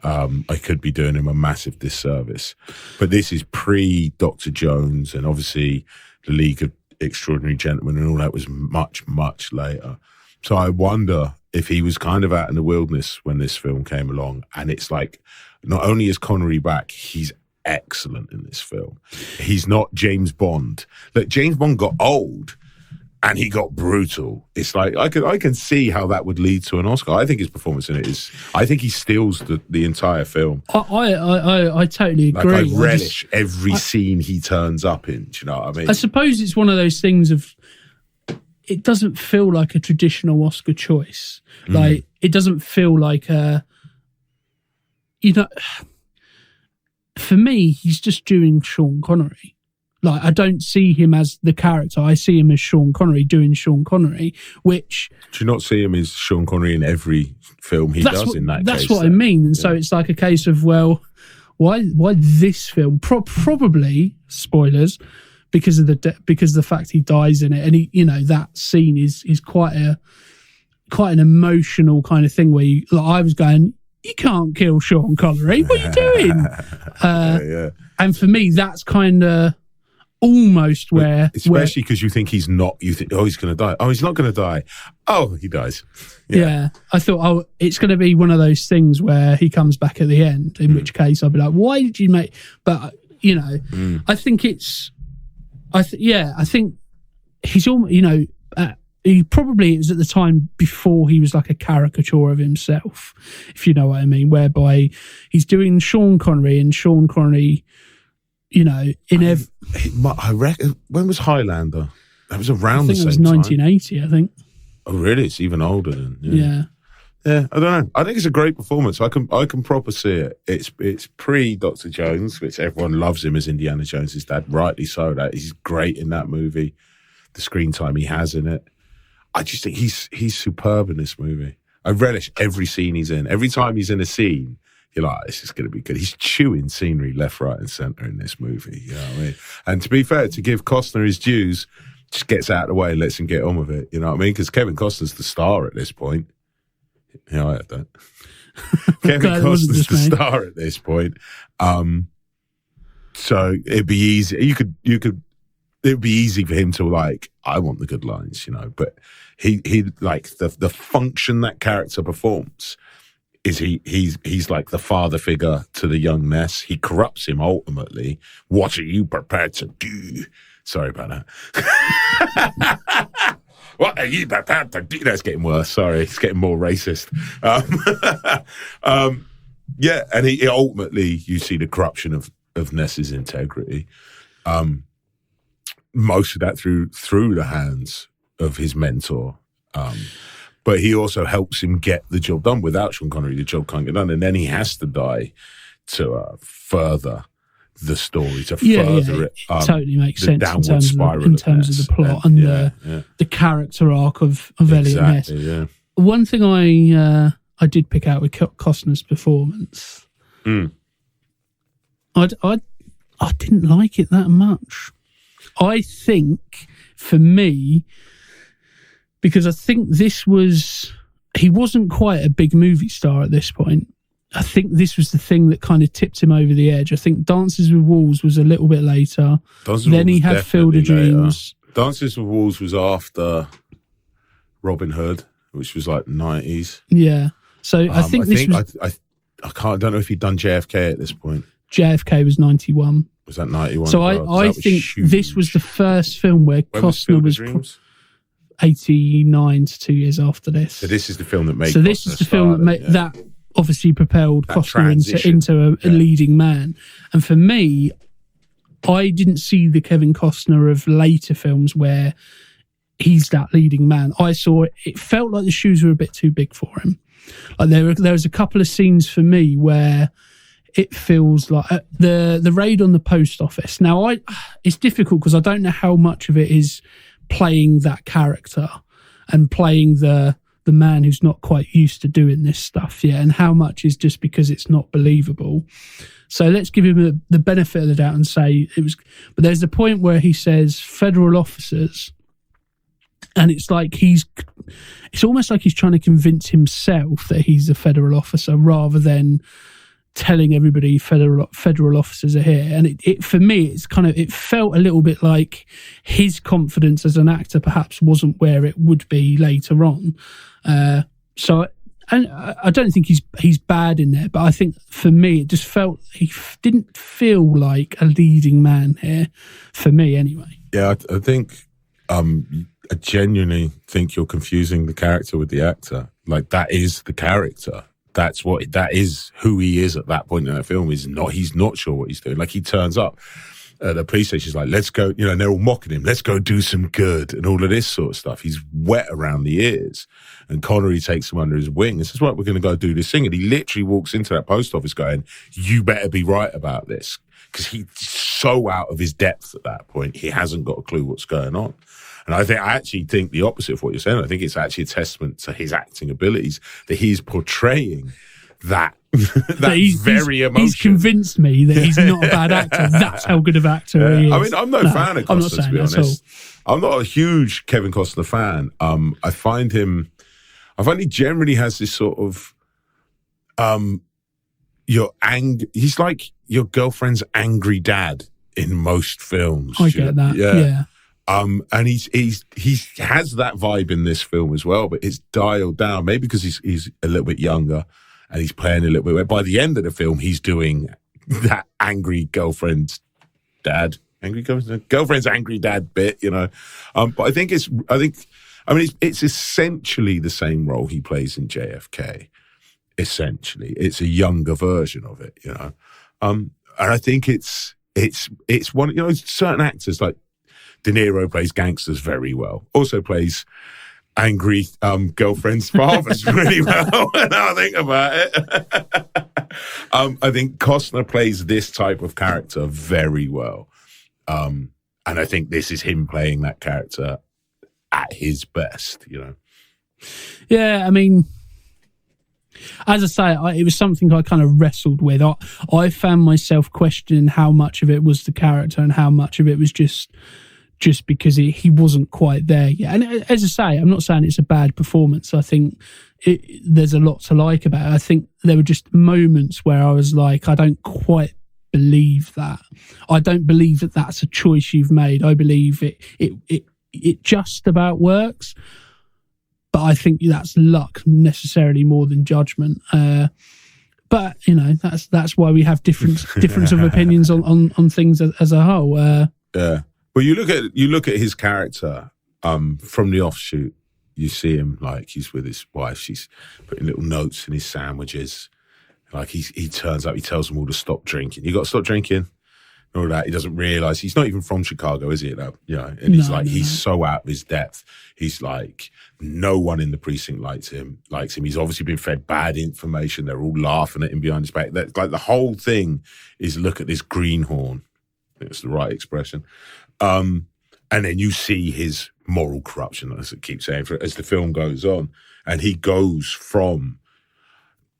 I could be doing him a massive disservice, but this is pre-Dr. Jones, and obviously the League of Extraordinary Gentlemen and all that was much, much later. So I wonder if he was kind of out in the wilderness when this film came along, and it's like not only is Connery back, he's excellent in this film. He's not James Bond. Look, James Bond got old and he got brutal. It's like I can see how that would lead to an Oscar. I think his performance in it is. I think he steals the entire film. I totally agree. Like, I relish every scene he turns up in. Do you know what I mean? I suppose it's one of those things of. It doesn't feel like a traditional Oscar choice. Like, it doesn't feel like a, for me, he's just doing Sean Connery. Like, I don't see him as the character. I see him as Sean Connery doing Sean Connery, which... Do you not see him as Sean Connery in every film he does in that case? That's what I mean. And so it's like a case of, well, why this film? Probably, spoilers, because of the fact he dies in it, and that scene is quite an emotional kind of thing where I was going, you can't kill Sean Connery. What are you doing? Yeah. And for me, that's kind of almost where, especially because you think he's not. You think, oh, he's going to die. Oh, he's not going to die. Oh, he dies. Yeah. I thought, oh, it's going to be one of those things where he comes back at the end. In which case, I'll be like, why did you make? But I think it's. I think he's almost, he probably was at the time before he was like a caricature of himself, if you know what I mean, whereby he's doing Sean Connery and Sean Connery, I reckon, when was Highlander? That was around the same time. I think it was 1980, I think. Oh, really? It's even older than, yeah. Yeah, I don't know. I think it's a great performance. I can proper see it. It's pre Dr. Jones, which everyone loves him as Indiana Jones' dad, rightly so. That he's great in that movie. The screen time he has in it, I just think he's superb in this movie. I relish every scene he's in. Every time he's in a scene, you're like, this is going to be good. He's chewing scenery left, right, and centre in this movie. You know what I mean? And to be fair, to give Costner his dues, just gets out of the way and lets him get on with it. You know what I mean? Because Kevin Costner's the star at this point. Yeah, I have that. Kevin Costner's the star at this point. So it'd be easy. It would be easy for him to like, I want the good lines, but he like the function that character performs is he's like the father figure to the young Ness. He corrupts him ultimately. What are you prepared to do? Sorry about that. What are you prepared to do? That's getting worse. Sorry, it's getting more racist. Yeah, and he ultimately, you see the corruption of Ness's integrity. Most of that through the hands of his mentor. But he also helps him get the job done. Without Sean Connery, the job can't get done. And then he has to die to further the story, to further it. Totally makes sense in terms of the plot and the character arc of Eliot Ness. Yeah. One thing I did pick out with Costner's performance, I didn't like it that much. I think, for me, because I think he wasn't quite a big movie star at this point. I think this was the thing that kind of tipped him over the edge. I think Dances with Wolves was a little bit later. Then he had Field of Dreams. Dances with Wolves was after Robin Hood, which was like 90s. Yeah. So I think this was... I don't know if he'd done JFK at this point. JFK was 91. Was that 91? So I think this was the first film where Costner was 89 to 2 years after this. So this is the film that made. So this is the film that made that obviously propelled Costner into a leading man. And for me, I didn't see the Kevin Costner of later films where he's that leading man. I saw it felt like the shoes were a bit too big for him. Like there was a couple of scenes for me where it feels like the raid on the post office. Now, it's difficult because I don't know how much of it is playing that character and playing the man who's not quite used to doing this stuff yet, and how much is just because it's not believable. So let's give him the benefit of the doubt and say it was. But there's a point where he says federal officers, and it's like it's almost like he's trying to convince himself that he's a federal officer rather than telling everybody federal officers are here. And it for me, it felt a little bit like his confidence as an actor perhaps wasn't where it would be later on. So And I don't think he's bad in there, but I think for me it just felt didn't feel like a leading man here, for me anyway. Yeah, I think I genuinely think you're confusing the character with the actor. Like, that is the character. That is who he is at that point in that film. He's not sure what he's doing. Like, he turns up at the police station, he's like, let's go, and they're all mocking him, let's go do some good and all of this sort of stuff. He's wet around the ears. And Connery takes him under his wing and says, right, we're going to go do this thing. And he literally walks into that post office going, you better be right about this. Because he's so out of his depth at that point, he hasn't got a clue what's going on. And I actually think the opposite of what you're saying. I think it's actually a testament to his acting abilities that he's portraying that very emotion. He's convinced me that he's not a bad actor. That's how good of actor he is. I mean, I'm no fan of Costner, to be honest. I'm not a huge Kevin Costner fan. I find he generally has this sort of he's like your girlfriend's angry dad in most films. I get that. Yeah. And he has that vibe in this film as well, but it's dialed down. Maybe because he's a little bit younger and he's playing a little bit. By the end of the film, he's doing that angry girlfriend's angry dad bit, But I think it's essentially the same role he plays in JFK. Essentially, it's a younger version of it, And I think it's one, certain actors like De Niro plays gangsters very well. Also plays angry girlfriend's fathers really well. Now I think about it. I think Costner plays this type of character very well. And I think this is him playing that character at his best, Yeah, I mean, as I say, it was something I kind of wrestled with. I found myself questioning how much of it was the character and how much of it was just because he wasn't quite there yet. And as I say, I'm not saying it's a bad performance. I think there's a lot to like about it. I think there were just moments where I was like, I don't quite believe that. I don't believe that that's a choice you've made. I believe it just about works. But I think that's luck necessarily more than judgment. But that's why we have difference of opinions on things as a whole. Yeah. Well, you look at his character from the offshoot. You see him like he's with his wife. She's putting little notes in his sandwiches. Like he turns up. He tells them all to stop drinking. You got to stop drinking. And all that. He doesn't realise he's not even from Chicago, is he? And he's he's so out of his depth. He's like, no one in the precinct likes him. He's obviously been fed bad information. They're all laughing at him behind his back. Like the whole thing is, look at this greenhorn. I think it's the right expression. And then you see his moral corruption, as it keeps saying, as the film goes on. And he goes from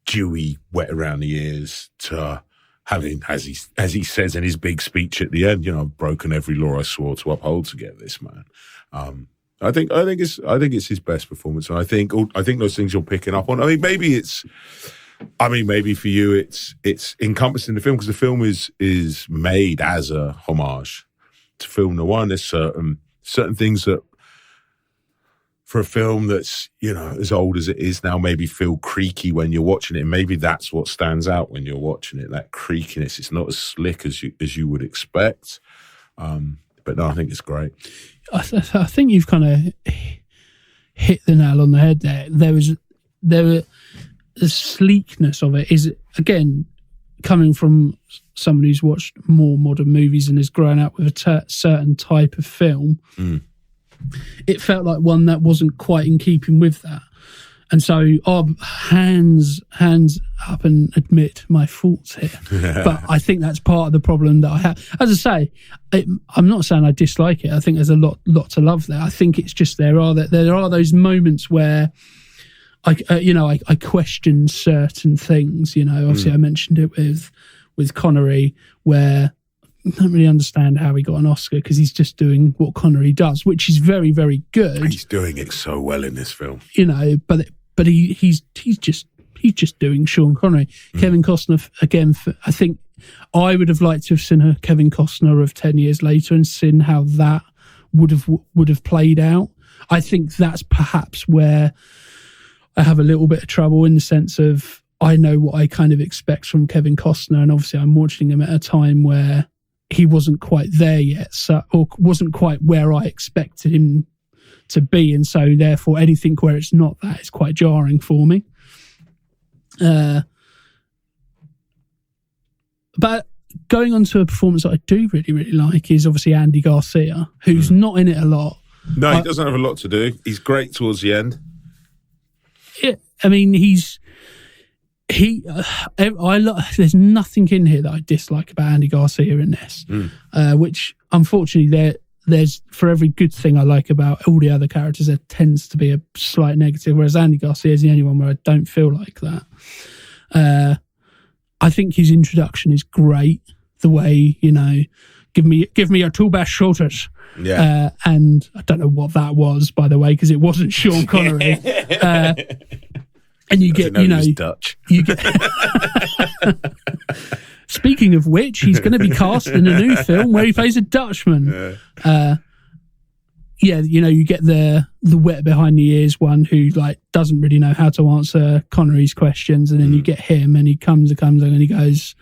dewy, wet around the ears to having, as he says in his big speech at the end, I've broken every law I swore to uphold to get this man. I think it's his best performance. And I think those things you're picking up on. I mean, maybe for you it's encompassed in the film because the film is made as a homage to film noir. There's certain things that, for a film that's as old as it is now, maybe feel creaky when you're watching it. And maybe that's what stands out when you're watching it. That creakiness. It's not as slick as you would expect. But no, I think it's great. I think you've kind of hit the nail on the head there. The sleekness of it is, again, coming from someone who's watched more modern movies and has grown up with a certain type of film. It felt like one that wasn't quite in keeping with that. And so hands up and admit my faults here. But I think that's part of the problem that I have. As I say, I'm not saying I dislike it. I think there's a lot to love there. I think it's just there are those moments where I question certain things. Obviously I mentioned it with Connery, where I don't really understand how he got an Oscar because he's just doing what Connery does, which is very, very good. He's doing it so well in this film, but he's just doing Sean Connery. Kevin Costner, again, I think I would have liked to have seen a Kevin Costner of 10 years later and seen how that would have played out. I think that's perhaps where I have a little bit of trouble in the sense of I know what I kind of expect from Kevin Costner, and obviously I'm watching him at a time where he wasn't quite there yet, or wasn't quite where I expected him to be, and so therefore anything where it's not that is quite jarring for me. But going on to a performance that I do really, really like is obviously Andy Garcia, who's not in it a lot. No, he doesn't have a lot to do. He's great towards the end. Yeah, I mean, there's nothing in here that I dislike about Andy Garcia in this, which unfortunately there's for every good thing I like about all the other characters, there tends to be a slight negative, whereas Andy Garcia is the only one where I don't feel like that. I think his introduction is great. The way, give me your two best shoulders. Yeah. And I don't know what that was, by the way, because it wasn't Sean Connery. And you get, Dutch. You get. Speaking of which, he's going to be cast in a new film where he plays a Dutchman. You get the wet behind the ears one who doesn't really know how to answer Connery's questions, and then you get him, and he comes and he goes,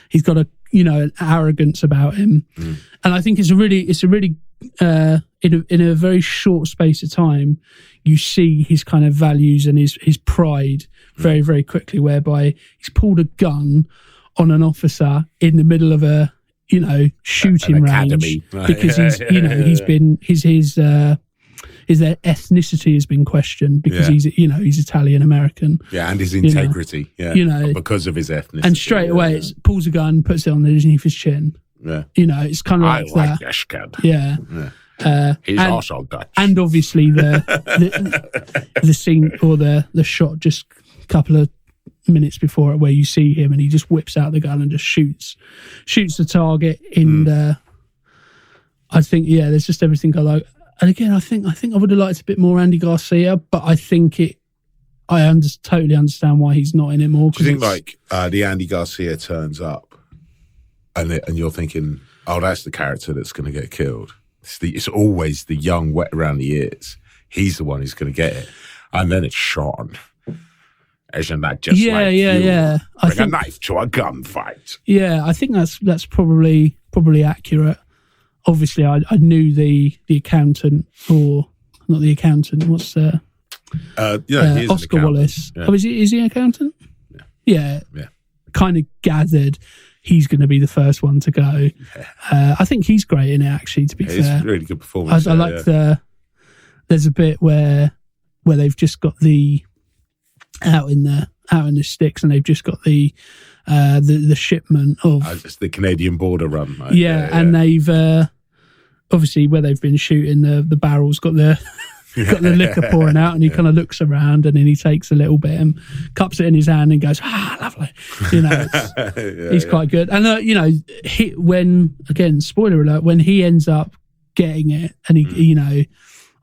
he's got an arrogance about him, and I think it's a really in a very short space of time, you see his kind of values and his pride very, very quickly, whereby he's pulled a gun on an officer in the middle of a shooting range because his ethnicity has been questioned because he's Italian American. Yeah, and his integrity. Because of his ethnicity. And straight away, it pulls a gun, puts it underneath his chin. Yeah, it's kind of like that. This kid. Yeah. He's also Dutch. And obviously the scene or the shot just a couple of minutes before it where you see him and he just whips out the gun and just shoots the target in I think there's just everything I like. And again, I think I would have liked a bit more Andy Garcia, but I think totally understand why he's not in it more. Do you think the Andy Garcia turns up and you're thinking, oh, that's the character that's going to get killed? It's always the young, wet around the ears. He's the one who's going to get it. And then it's Sean. Isn't that just you? Bring a knife to a gunfight. Yeah, I think that's probably accurate. Obviously, I knew the accountant, or not the accountant. What's the Oscar Wallace? Yeah. Oh, is he an accountant? Yeah. Kind of gathered he's going to be the first one to go. Yeah. I think he's great in it. Actually, to be fair, it's a really good performance. I like there's a bit where they've just got the out in the sticks, and they've just got the shipment of it's the Canadian border run. Right? And they've obviously where they've been shooting, the barrel's got the liquor pouring out, and he kind of looks around, and then he takes a little bit and cups it in his hand and goes, lovely. He's quite good. And when, again, spoiler alert, when he ends up getting it, and he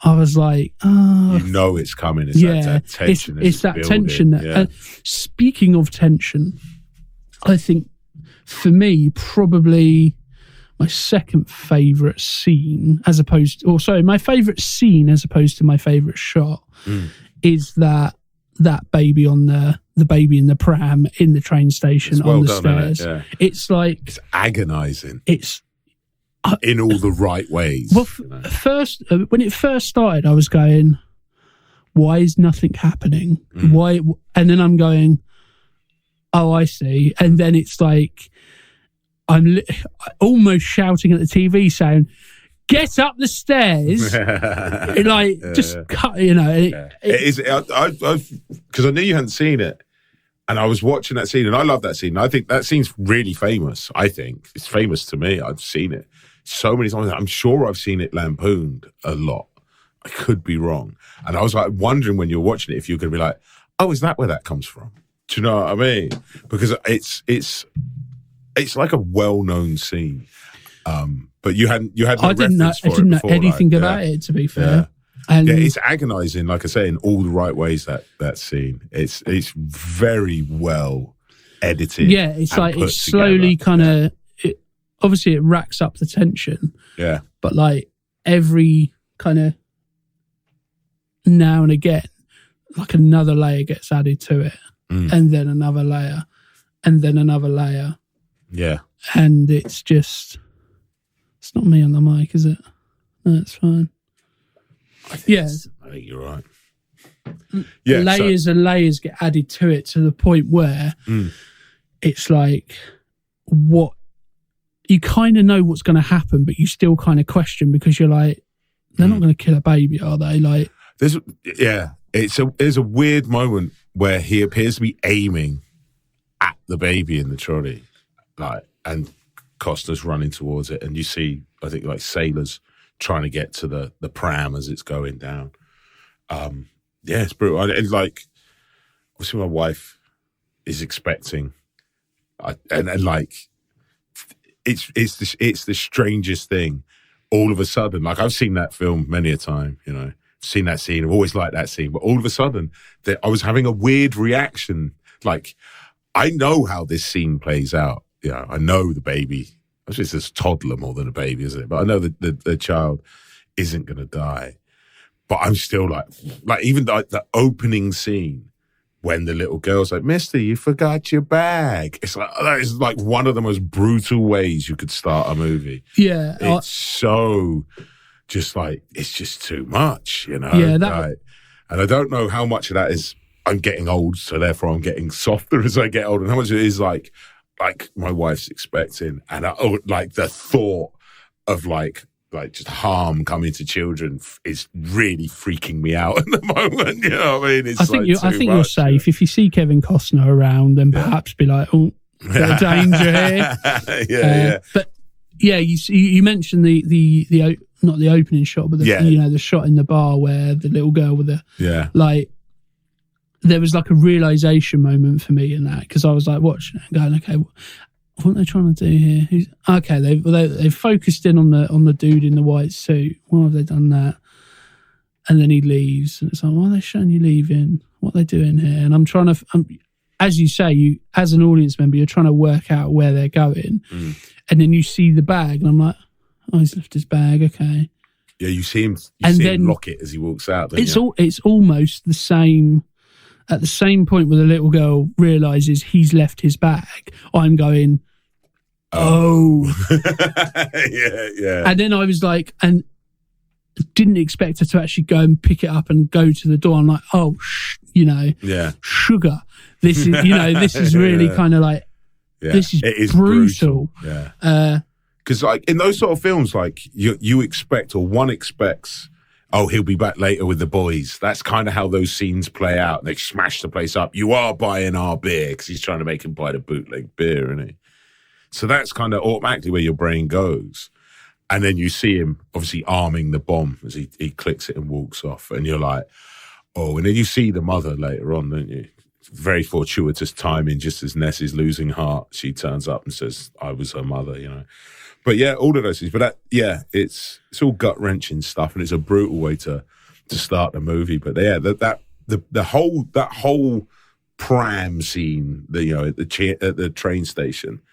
I was like, it's coming. It's that tension. It's that tension. Speaking of tension, I think for me, probably my second favourite scene, my favourite scene as opposed to my favourite shot, is that baby on the baby in the pram in the train station on the stairs. It's agonising. It's in all the right ways. Well, first when it first started, I was going, "Why is nothing happening? Why?" And then I'm going, "Oh, I see." And then it's like I'm almost shouting at the TV, saying, "Get up the stairs!" Just cut. It is because I knew you hadn't seen it, and I was watching that scene, and I love that scene. I think that scene's really famous. I think it's famous to me. I've seen it so many times. I'm sure I've seen it lampooned a lot. I could be wrong. And I was wondering when you're watching it if you're going to be like, oh, is that where that comes from? Do you know what I mean? Because it's like a well-known scene. But you hadn't I didn't know anything about it, to be fair. And it's agonising, like I say, in all the right ways, that scene. It's very well edited. Yeah, it's it's slowly kind of obviously it racks up the tension. Yeah. But every kind of now and again, like another layer gets added to it, and then another layer, and then another layer. Yeah. And it's not me on the mic, is it? No, it's fine. I think you're right. Yeah, layers and layers get added to it to the point where it's like, what, you kind of know what's going to happen, but you still kind of question, because you're like, they're not going to kill a baby, are they? Like, there's a weird moment where he appears to be aiming at the baby in the trolley, like, and Costner's running towards it, and you see, I think, like, sailors trying to get to the pram as it's going down. Yeah, it's brutal. And like, obviously, my wife is expecting, and like, it's the strangest thing. All of a sudden, like, I've seen that film many a time, you know, seen that scene. I've always liked that scene, but all of a sudden, I was having a weird reaction. Like, I know how this scene plays out. You know, I know the baby. Actually, it's a toddler more than a baby, isn't it? But I know that the child isn't going to die. But I'm still like even the opening scene when the little girl's like, "Mister, you forgot your bag." It's like, that is like one of the most brutal ways you could start a movie. Yeah, it's so just like, it's just too much, you know. Yeah, and I don't know how much of that is I'm getting old, so therefore I'm getting softer as I get older, and how much of it is like my wife's expecting, and like the thought of like just harm coming to children is really freaking me out at the moment. You know what I mean? I think you're safe. If you see Kevin Costner around, then perhaps be like, "Oh, bit of danger here." Yeah. But yeah, you mentioned the not the opening shot, but the shot in the bar where the little girl with like, there was like a realization moment for me in that, because I was like watching it and going, okay, what are they trying to do here? They've focused in on the dude in the white suit. Why have they done that? And then he leaves, and it's like, why are they showing you leaving? What are they doing here? And I'm trying to, as you say, as an audience member, you're trying to work out where they're going, and then you see the bag, and I'm like, oh, he's left his bag. Okay. Yeah, you see him. You see him lock it as he walks out. It's almost the same. At the same point where the little girl realises he's left his bag, I'm going, oh. yeah. And then I was like, and didn't expect her to actually go and pick it up and go to the door. I'm like, oh, sugar. This is, this is really kind of like, this is brutal. Yeah. Because like in those sort of films, like you expect, or one expects, oh, he'll be back later with the boys. That's kind of how those scenes play out. They smash the place up. You are buying our beer, because he's trying to make him buy the bootleg beer, isn't he? So that's kind of automatically where your brain goes. And then you see him obviously arming the bomb as he clicks it and walks off. And you're like, oh, and then you see the mother later on, don't you? Very fortuitous timing, just as Ness is losing heart. She turns up and says, I was her mother, you know. But yeah, all of those things. But it's all gut wrenching stuff, and it's a brutal way to start the movie. But yeah, that whole pram scene, at the train station,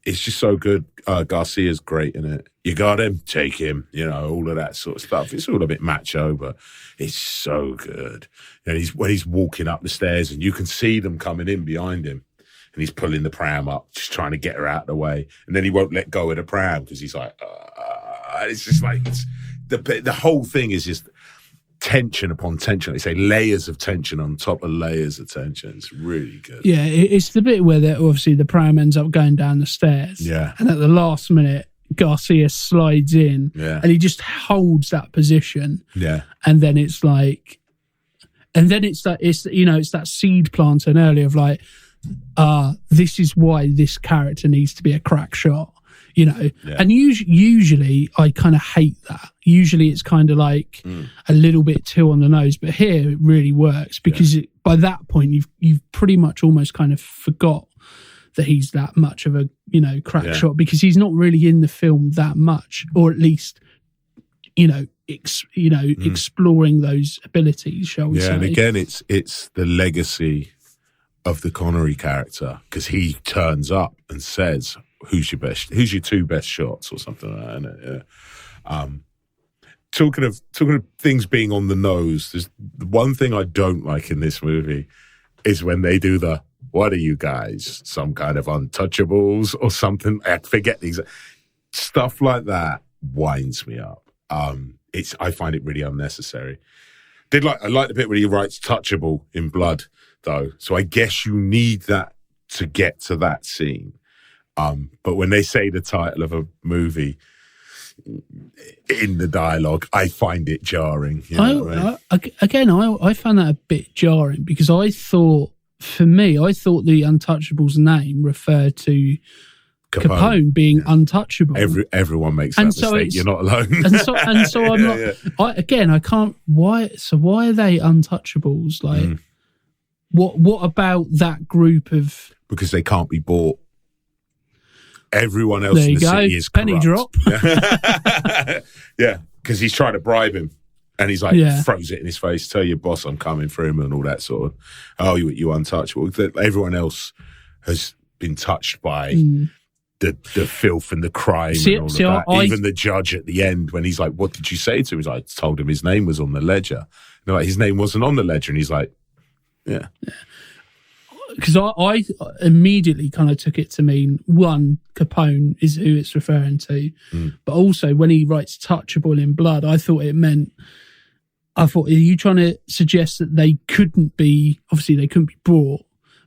it's just so good. Garcia's great in it. You got him, take him. All of that sort of stuff. It's all a bit macho, but it's so good. When he's walking up the stairs, and you can see them coming in behind him. And he's pulling the pram up, just trying to get her out of the way. And then he won't let go of the pram, because he's like, it's just like, the whole thing is just tension upon tension. They say layers of tension on top of layers of tension. It's really good. Yeah, it's the bit where obviously the pram ends up going down the stairs. Yeah. And at the last minute, Garcia slides in, and he just holds that position. Yeah. And then it's like, it's that seed planting earlier of like, this is why this character needs to be a crack shot, and usually I kind of hate that. Usually it's kind of like a little bit too on the nose, but here it really works, because by that point you've pretty much almost kind of forgot that he's that much of a crack shot, because he's not really in the film that much, or at least exploring those abilities, shall we say. And again, it's the legacy of the Connery character, because he turns up and says, who's your two best shots, or something like that, isn't it? Yeah. Talking of things being on the nose, there's one thing I don't like in this movie is when they do the, what are you guys, some kind of Untouchables or something? I forget these. Stuff like that winds me up. I find it really unnecessary. I like the bit where he writes touchable in blood, though. So I guess you need that to get to that scene. But when they say the title of a movie in the dialogue, I find it jarring. You know what I mean? I found that a bit jarring because I thought the Untouchables name referred to Capone being untouchable. Everyone makes that mistake. You're not alone. and so I'm not. I can't. Why? So why are they untouchables? Like, what about that group of? Because they can't be bought. Everyone else in the city is corrupt. Penny drop. Yeah, because he's trying to bribe him, and he's like throws it in his face. Tell your boss I'm coming for him, and all that sort of. Oh, you untouchable. Everyone else has been touched by. The filth and the crime and all of that. Even the judge at the end, when he's like, what did you say to him? He's like, I told him his name was on the ledger. And they're like, his name wasn't on the ledger. And he's like, yeah. Because I immediately kind of took it to mean, one, Capone is who it's referring to. But also, when he writes touchable in blood, I thought, are you trying to suggest that they couldn't be brought?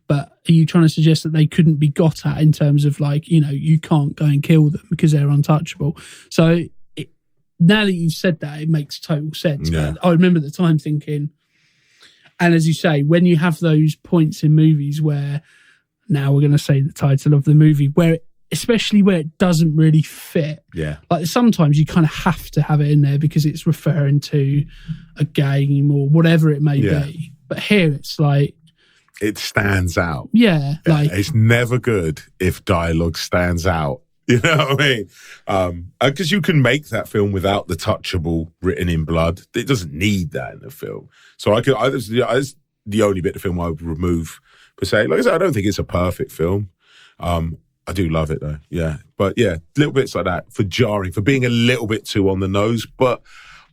But are you trying to suggest that they couldn't be got at in terms of like, you can't go and kill them because they're untouchable? So now that you've said that, it makes total sense. Yeah. But I remember at the time thinking, and as you say, when you have those points in movies where, now we're going to say the title of the movie, especially where it doesn't really fit. Yeah. Like sometimes you kind of have to have it in there because it's referring to a game or whatever it may be. But here it's like, it stands out. Yeah. Like it's never good if dialogue stands out. You know what I mean? Because you can make that film without the touchable written in blood. It doesn't need that in the film. So that's the only bit of film I would remove per se. Like I said, I don't think it's a perfect film. I do love it though. Yeah. But yeah, little bits like that for jarring, for being a little bit too on the nose. But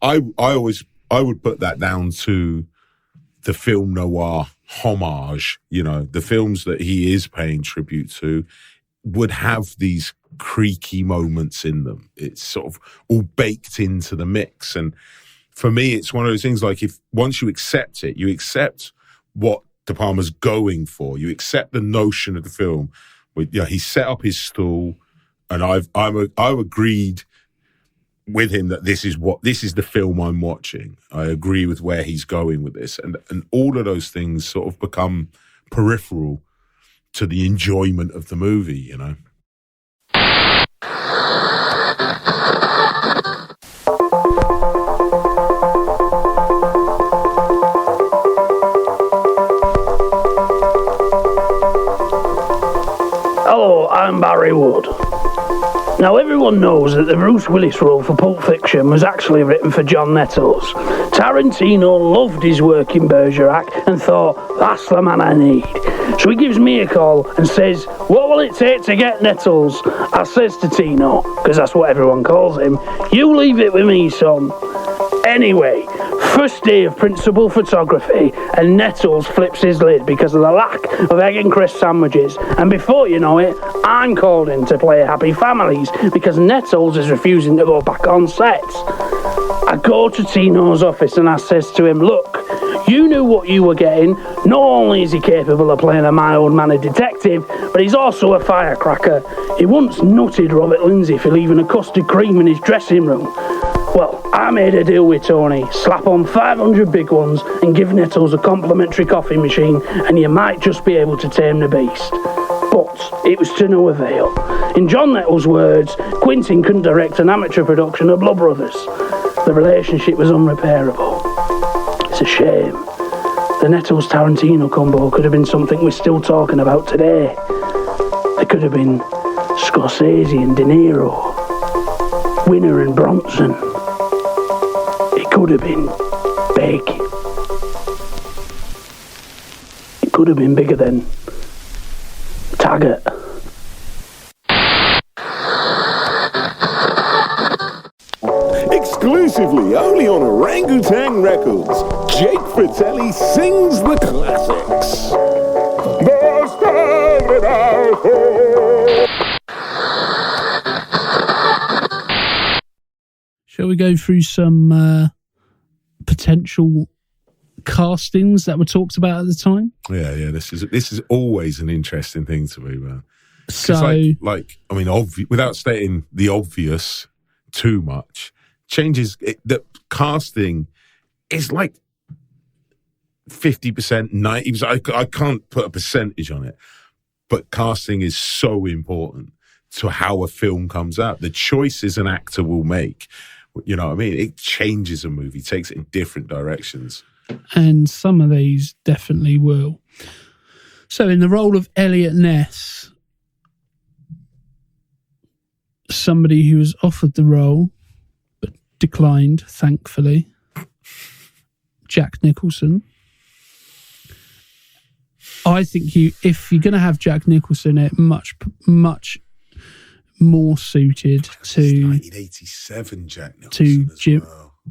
I would put that down to the film noir homage. The films that he is paying tribute to would have these creaky moments in them. It's sort of all baked into the mix. And for me, it's one of those things like once you accept it, you accept what De Palma's going for. You accept the notion of the film. He set up his stall, and I've agreed with him that this is the film I'm watching. I agree with where he's going with this, and all of those things sort of become peripheral to the enjoyment of the movie. Hello, I'm Barry Wood. Now, everyone knows that the Bruce Willis role for Pulp Fiction was actually written for John Nettles. Tarantino loved his work in Bergerac and thought, that's the man I need. So he gives me a call and says, what will it take to get Nettles? I says to Tino, because that's what everyone calls him, you leave it with me, son. Anyway, first day of principal photography, and Nettles flips his lid because of the lack of egg and crisp sandwiches. And before you know it, I'm called in to play Happy Families because Nettles is refusing to go back on set. I go to Tino's office and I says to him, look, you knew what you were getting. Not only is he capable of playing a mild-mannered detective, but he's also a firecracker. He once nutted Robert Lindsay for leaving a custard cream in his dressing room. Well, I made a deal with Tony. Slap on 500 big ones and give Nettles a complimentary coffee machine, and you might just be able to tame the beast. But it was to no avail. In John Nettles' words, Quentin couldn't direct an amateur production of Blood Brothers. The relationship was unrepairable. It's a shame. The Nettles-Tarantino combo could have been something we're still talking about today. It could have been Scorsese and De Niro, Winner and Bronson. It could have been big. It could have been bigger than Taggart. Exclusive Exclusively only on Orangutan Records, Jake Fratelli sings the classics. The Standard Outfit. Shall we go through some potential castings that were talked about at the time? Yeah. This is always an interesting thing to me, man. So, without stating the obvious too much, the casting is like 50%, 90%. I can't put a percentage on it, but casting is so important to how a film comes out. The choices an actor will make, you know what I mean? It changes a movie, takes it in different directions. And some of these definitely will. So in the role of Eliot Ness, somebody who was offered the role but declined, thankfully, Jack Nicholson. I think if you're going to have Jack Nicholson, it much more suited to 1987 Jack Nicholson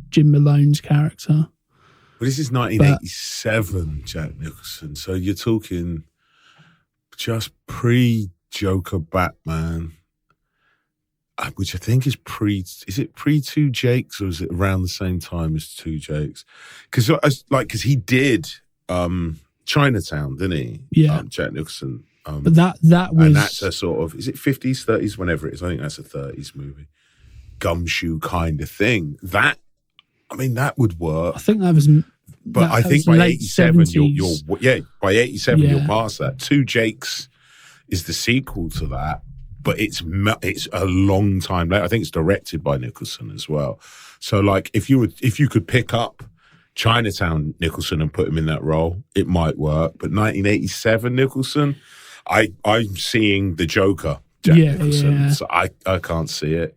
Jim Malone's character. But this is 1987 Jack Nicholson, so you're talking just pre-Joker Batman, which I think is pre Two Jakes, or is it around the same time as Two Jakes? Because he did Chinatown, didn't he? Yeah, Jack Nicholson. But that was, and that's a sort of, is it 50s, 30s, whenever it is? I think that's a 30s movie, gumshoe kind of thing. That would work. I think that was. But I think by 87, by 87 you're past that. Two Jakes is the sequel to that, but it's a long time later. I think it's directed by Nicholson as well. So like if you could pick up Chinatown Nicholson and put him in that role, it might work. But 1987 Nicholson, I'm seeing the Joker Jack Nicholson. So I can't see it.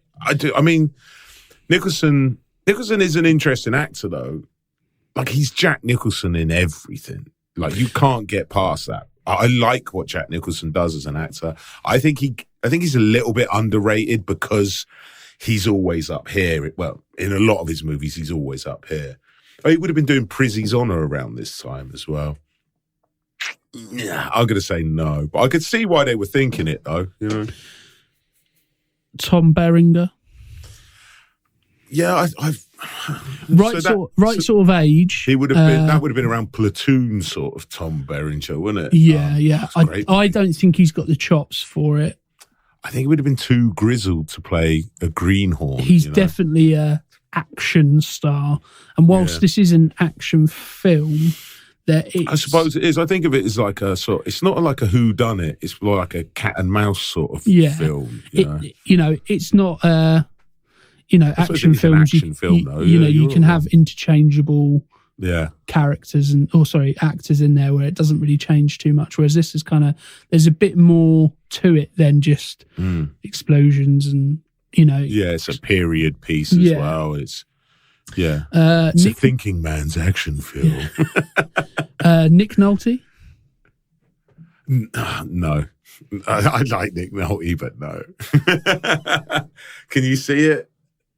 Nicholson is an interesting actor though. Like, he's Jack Nicholson in everything. Like, you can't get past that. I like what Jack Nicholson does as an actor. I think he's a little bit underrated because he's always up here. Well, in a lot of his movies, he's always up here. He would have been doing Prizzy's Honor around this time as well. Yeah, I'm going to say no. But I could see why they were thinking it, though. You know, Tom Berenger. Yeah, sort of age. He would have been. That would have been around Platoon, sort of Tom Berenger, wouldn't it? Yeah. I don't think he's got the chops for it. I think it would have been too grizzled to play a greenhorn. He's definitely a action star, and whilst this is an action film, I suppose it is. I think of it as like a sort. It's not like a whodunit. It's more like a cat and mouse sort of film. It's not. Action films. You can have interchangeable characters actors in there where it doesn't really change too much. Whereas this is there's a bit more to it than just explosions and it's a period piece as well. It's it's a thinking man's action film. Nick Nolte. No, I like Nick Nolte, but no. Can you see it?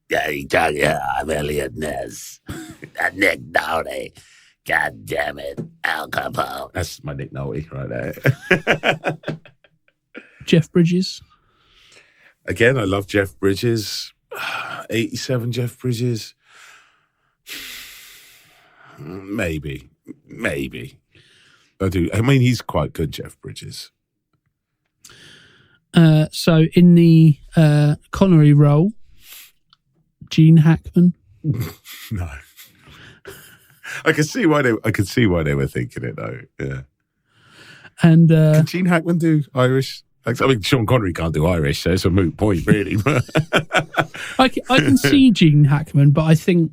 Yeah, I'm Eliot Ness. Nick Nolte. God damn it. Al Capone. That's my Nick Nolte right there. Jeff Bridges. Again, I love Jeff Bridges. 87 Jeff Bridges. Maybe. I do. I mean, he's quite good, Jeff Bridges. So in the Connery role, Gene Hackman. No, I could see why they were thinking it though. Yeah, and can Gene Hackman do Irish? I mean, Sean Connery can't do Irish, so it's a moot point, really. I can see Gene Hackman, but I think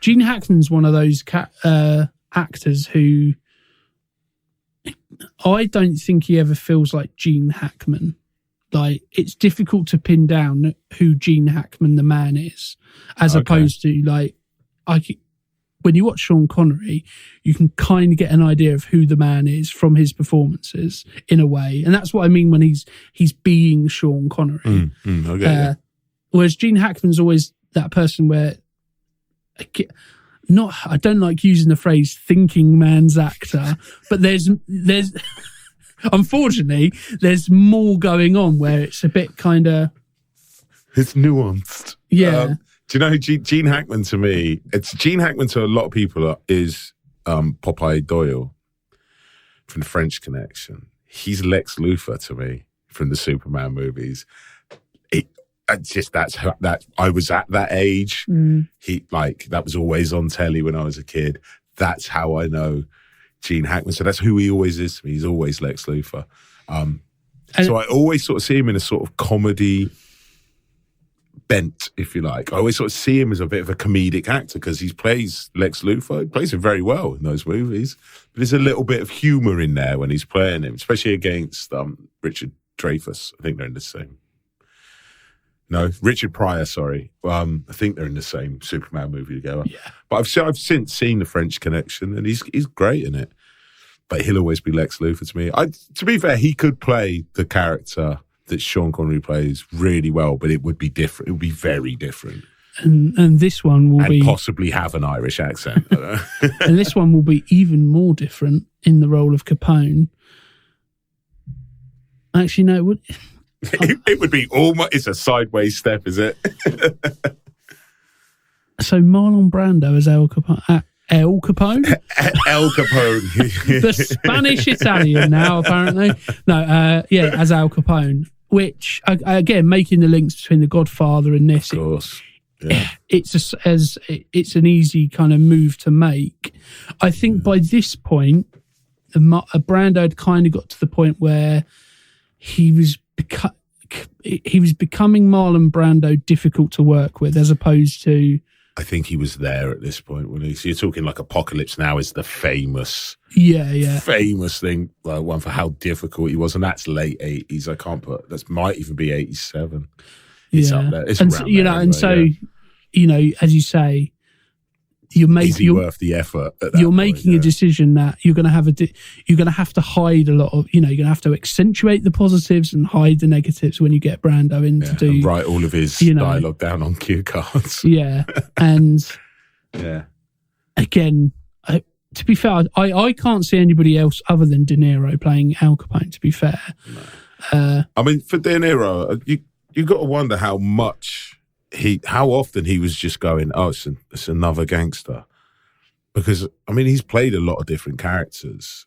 Gene Hackman's one of those actors who I don't think he ever feels like Gene Hackman. Like, it's difficult to pin down who Gene Hackman the man is, as opposed to when you watch Sean Connery, you can kind of get an idea of who the man is from his performances in a way, and that's what I mean when he's being Sean Connery. Okay. Whereas Gene Hackman's always that person where I don't like using the phrase thinking man's actor, but there's unfortunately there's more going on where it's a bit kind of, it's nuanced. Yeah. Do you know who Gene Hackman to me? It's Gene Hackman to a lot of people is Popeye Doyle from the French Connection. He's Lex Luthor to me from the Superman movies. That I was at that age. That was always on telly when I was a kid. That's how I know Gene Hackman. So that's who he always is to me. He's always Lex Luthor. So I always sort of see him in a sort of comedy bent, if you like. I always sort of see him as a bit of a comedic actor because he plays Lex Luthor. He plays him very well in those movies. But there's a little bit of humour in there when he's playing him, especially against Richard Dreyfuss. I think they're in the same. No, Richard Pryor, sorry. I think they're in the same Superman movie together. Yeah. But I've since seen The French Connection, and he's great in it. But he'll always be Lex Luthor to me. To be fair, he could play the character that Sean Connery plays really well, but it would be different. It would be very different. And this one will be possibly have an Irish accent. and this one will be even more different in the role of Capone. Actually, no, it would. It would be almost. It's a sideways step, is it? So Marlon Brando as El Capone. El Capone? El Capone. The Spanish Italian now, apparently. No, as Al Capone, which, again, making the links between The Godfather and this. Of course. Yeah. It's an easy kind of move to make. I think by this point, Brando had kind of got to the point where he was becoming Marlon Brando difficult to work with, as opposed to. I think he was there at this point, wasn't he? So you're talking like Apocalypse Now is the famous thing, one for how difficult he was, and that's late 80s. I can't put that might even be 87. It's up there. It's around there, and so as you say, you're worth the effort. You're making a decision that you're going to have to hide a lot of. You're going to have to accentuate the positives and hide the negatives when you get Brando in to do. And write all of his dialogue down on cue cards. Yeah, and again, to be fair, I can't see anybody else other than De Niro playing Al Capone. To be fair, I mean, for De Niro, you got to wonder how often he was just going, it's another gangster, because I mean he's played a lot of different characters.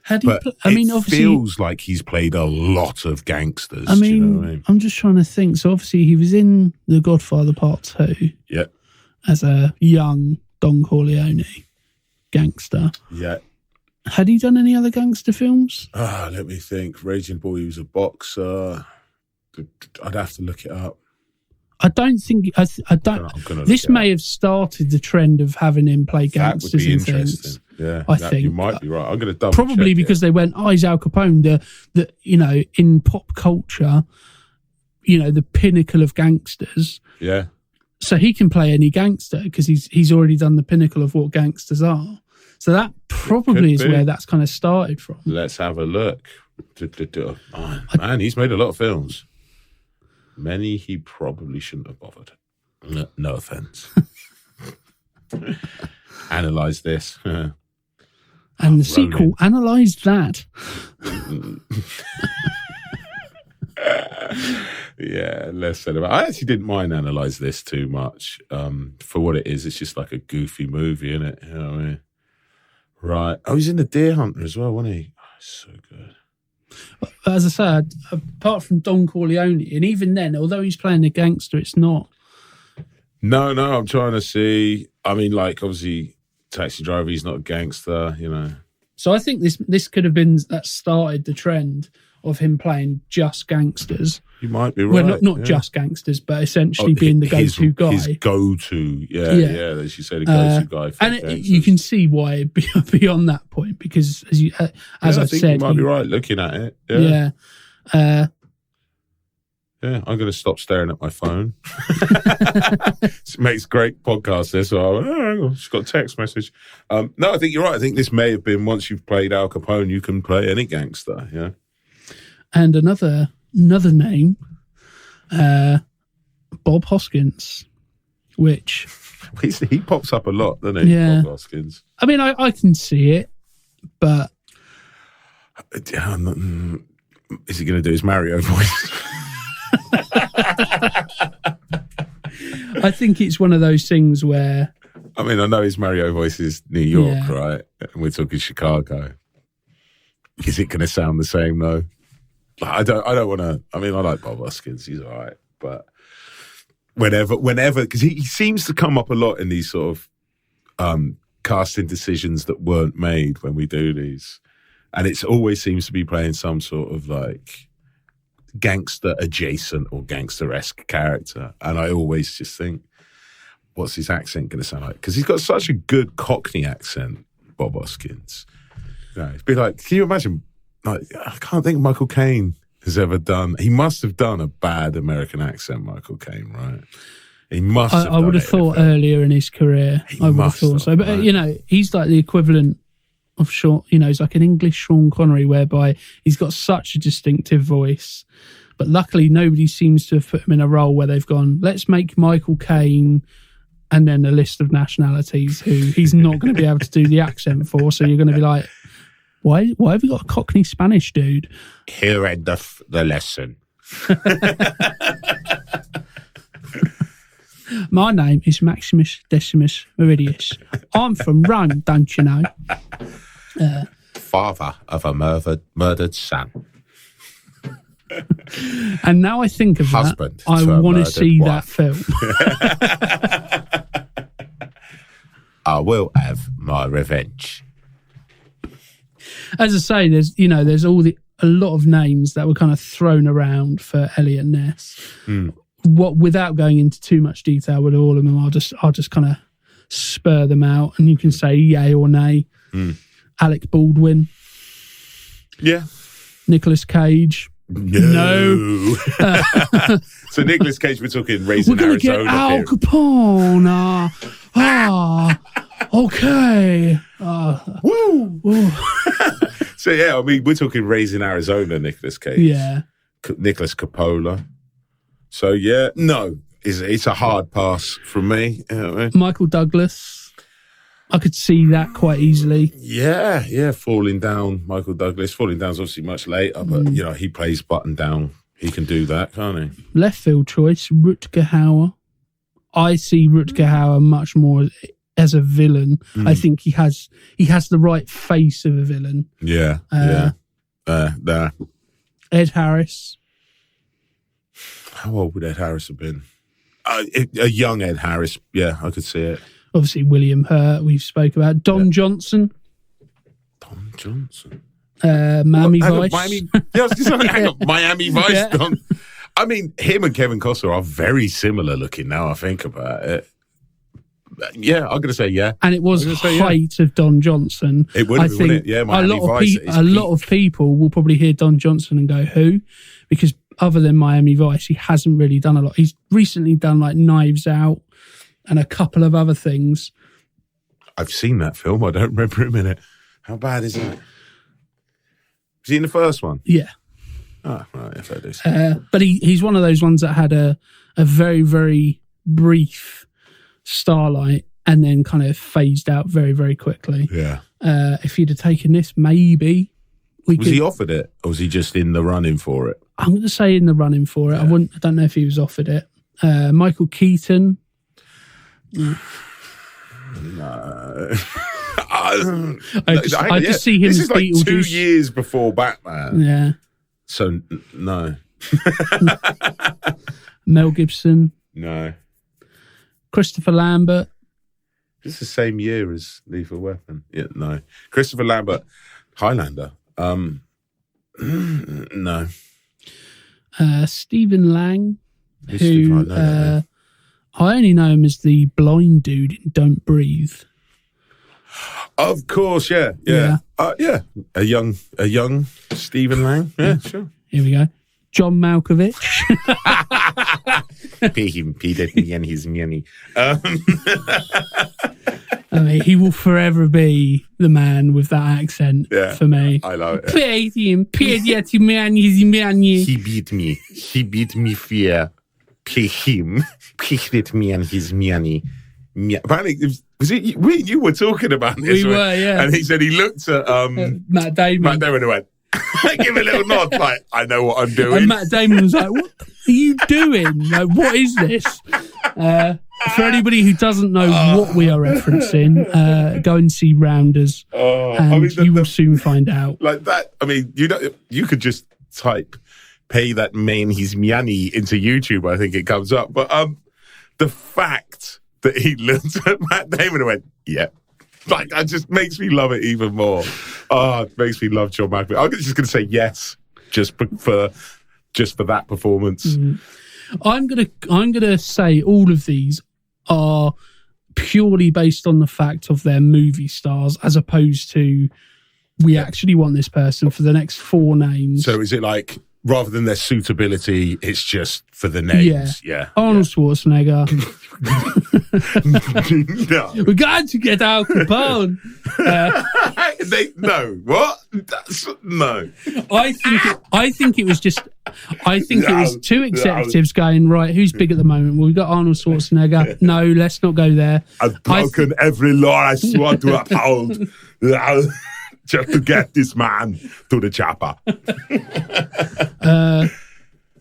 It feels like he's played a lot of gangsters. I mean, do you know what I mean? I'm just trying to think. So obviously he was in The Godfather Part 2. Yeah. As a young Don Corleone gangster. Yeah. Had he done any other gangster films? Let me think. Raging Bull, he was a boxer. I'd have to look it up. I don't think. I don't. This may have started the trend of having him play gangsters and things. Yeah, I think you might be right. I'm going to double probably check because they went, he's Al Capone. The in pop culture, the pinnacle of gangsters. Yeah. So he can play any gangster because he's already done the pinnacle of what gangsters are. So that probably is where that's kind of started from. Let's have a look. Oh, man, he's made a lot of films. Many he probably shouldn't have bothered. No offense. Analyze this. And the sequel, analyze that. Yeah, less said about it. I actually didn't mind Analyze This too much. For what it is, it's just like a goofy movie, isn't it? You know what I mean? Right. Oh, he's in The Deer Hunter as well, wasn't he? Oh, so good. As I said, apart from Don Corleone, and even then, although he's playing a gangster, it's not. No, I'm trying to see. I mean, like, obviously, Taxi Driver, he's not a gangster, So I think this could have been that started the trend of him playing just gangsters. You might be right. Well, not just gangsters, but essentially being the go-to guy. His go-to, yeah. As you say, the go-to guy. And you can see why it'd be beyond that point, because as I said, you might be right looking at it. Yeah. Yeah, I'm going to stop staring at my phone. It makes great podcast this. So I've just got a text message. No, I think you're right. I think this may have been, once you've played Al Capone, you can play any gangster, yeah. And another name, Bob Hoskins. which He pops up a lot, doesn't he? Yeah. Bob Hoskins. I mean, I can see it, but Is he going to do his Mario voice? I think it's one of those things where I mean, I know his Mario voice is New York, Yeah. right? And we're talking Chicago. Is it going to sound the same though? I don't want to. I mean, I like Bob Hoskins. He's all right, but whenever, because he seems to come up a lot in these sort of casting decisions that weren't made when we do these, and it always seems to be playing some sort of like gangster adjacent or gangster-esque character, and I always just think, what's his accent going to sound like? Because he's got such a good Cockney accent, Bob Hoskins. You know, it'd be like, can you imagine? Like, I can't think Michael Caine has ever done. He must have done a bad American accent, Michael Caine, right? He must have. I would have thought earlier in his career. I would have must thought have, so, but right. you know, he's like the equivalent of Sean. You know, he's like an English Sean Connery, whereby he's got such a distinctive voice. But luckily, nobody seems to have put him in a role where they've gone, let's make Michael Caine, and then a list of nationalities who he's not going to be able to do the accent for. So you're going to be like, why have you got a Cockney Spanish dude? Here end the lesson. My name is Maximus Decimus Meridius. I'm from Rome, don't you know? Father of a murdered son. And now I think of Husband that, I to a want to murdered see wife. that film. I will have my revenge. As I say, there's a lot of names that were kind of thrown around for Eliot Ness. What, without going into too much detail with all of them, I'll just kind of spur them out, and you can say yay or nay. Alec Baldwin, Yeah. Nicolas Cage. No. So Nicolas Cage, we're talking Raising We're going to Arizona. get Al here. Capone. Okay. Woo! So yeah, I mean, we're talking Raising Arizona, Nicolas Cage. Yeah. Nicholas Coppola. So yeah, no, it's a hard pass from me. You know what I mean? Michael Douglas. I could see that quite easily. Yeah, Falling Down. Michael Douglas. Falling Down's obviously much later, but you know, he plays Button Down. He can do that, can't he? Left field choice, Rutger Hauer. I see Rutger Hauer much more as a villain. I think he has the right face of a villain. Yeah. Ed Harris. How old would Ed Harris have been? A young Ed Harris. Yeah, I could see it. Obviously, William Hurt, we've spoke about. Don Johnson. Don Johnson. Miami Vice. Miami, yeah, I was just saying, hang on, Miami Vice. Yeah. Don. I mean, him and Kevin Costner are very similar looking now I think about it. Yeah, I'm going to say yeah. And it was height of Don Johnson. It would have been, wouldn't it? Yeah, Miami Vice. A lot of people will probably hear Don Johnson and go, who? Because other than Miami Vice, he hasn't really done a lot. He's recently done like Knives Out and a couple of other things. I've seen that film. I don't remember him in it. How bad is it? Was he in the first one? Yeah. Oh, right, if I do. But he's one of those ones that had a very, very brief starlight and then kind of phased out very, very quickly. Yeah. If he'd have taken this, maybe we Was could. he offered it, or was he just in the running for it? I'm going to say in the running for it. Yeah. I don't know if he was offered it. Michael Keaton. No. I just see him This as is like 2 Beetlejuice. years before Batman. Yeah. So, no. Mel Gibson. No. Christopher Lambert. It's the same year as Lethal Weapon. Yeah, no. Christopher Lambert, Highlander. No. Stephen Lang. Who's Stephen Lang? Who I only know him as the blind dude in Don't Breathe. Of course, yeah. Yeah. A young Stephen Lang. Yeah, sure. Here we go. John Malkovich. Peter and his money. I mean, he will forever be the man with that accent for me. I love it. He He beat me. He beat me fair. him, it me and his miani. Apparently, was it you were talking about this? We were, yeah. And he said he looked at Matt Damon. and went, give a little nod, like, I know what I'm doing. And Matt Damon was like, what are you doing? Like, what is this? For anybody who doesn't know what we are referencing, go and see Rounders, and you will soon find out. Like that, I mean, you could just type "pay that man his miani" into YouTube. I think it comes up. But the fact that he looked at Matt Damon and went, "Yeah," like that just makes me love it even more. Oh, it makes me love John Malkovich. I'm just going to say yes, just for that performance. I'm gonna say all of these are purely based on the fact of their movie stars, as opposed to we actually want this person for the next 4 names. So is it like, rather than their suitability, it's just for the names? Yeah. Arnold Schwarzenegger. No. We're going to get Al Capone. No. What? No. I think it was just. I think it was 2 executives going, right, who's big at the moment? Well, we've got Arnold Schwarzenegger. No, let's not go there. I've broken every law I swore to uphold just to get this man to the chopper.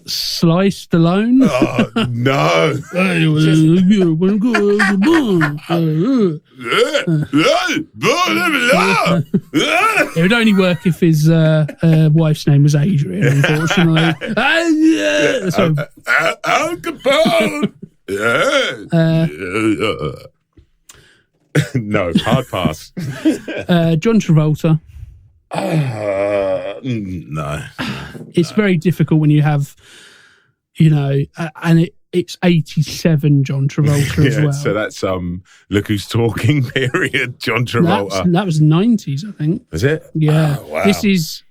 Sly Stallone. Oh, no. It would only work if his wife's name was Adrian, unfortunately. So, Al Capone. No, hard pass. John Travolta. No. It's very difficult when you have, and it's 87 John Travolta as well. So that's Look Who's Talking period, John Travolta. That was 90s, I think. Was it? Yeah. Oh, wow. This is,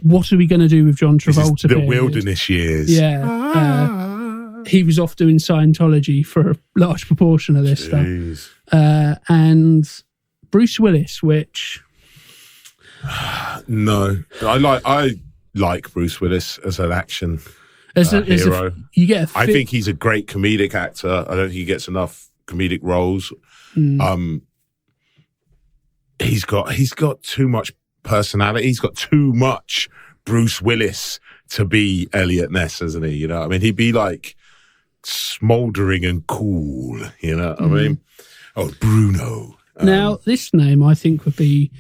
what are we going to do with John Travolta? The wilderness years. Yeah. He was off doing Scientology for a large proportion of this stuff. And Bruce Willis, which... No, I like Bruce Willis as an action hero. I think he's a great comedic actor. I don't think he gets enough comedic roles. He's got too much personality. He's got too much Bruce Willis to be Eliot Ness, isn't he? I mean, he'd be like smouldering and cool. I mean, Bruno. Now, this name I think would be.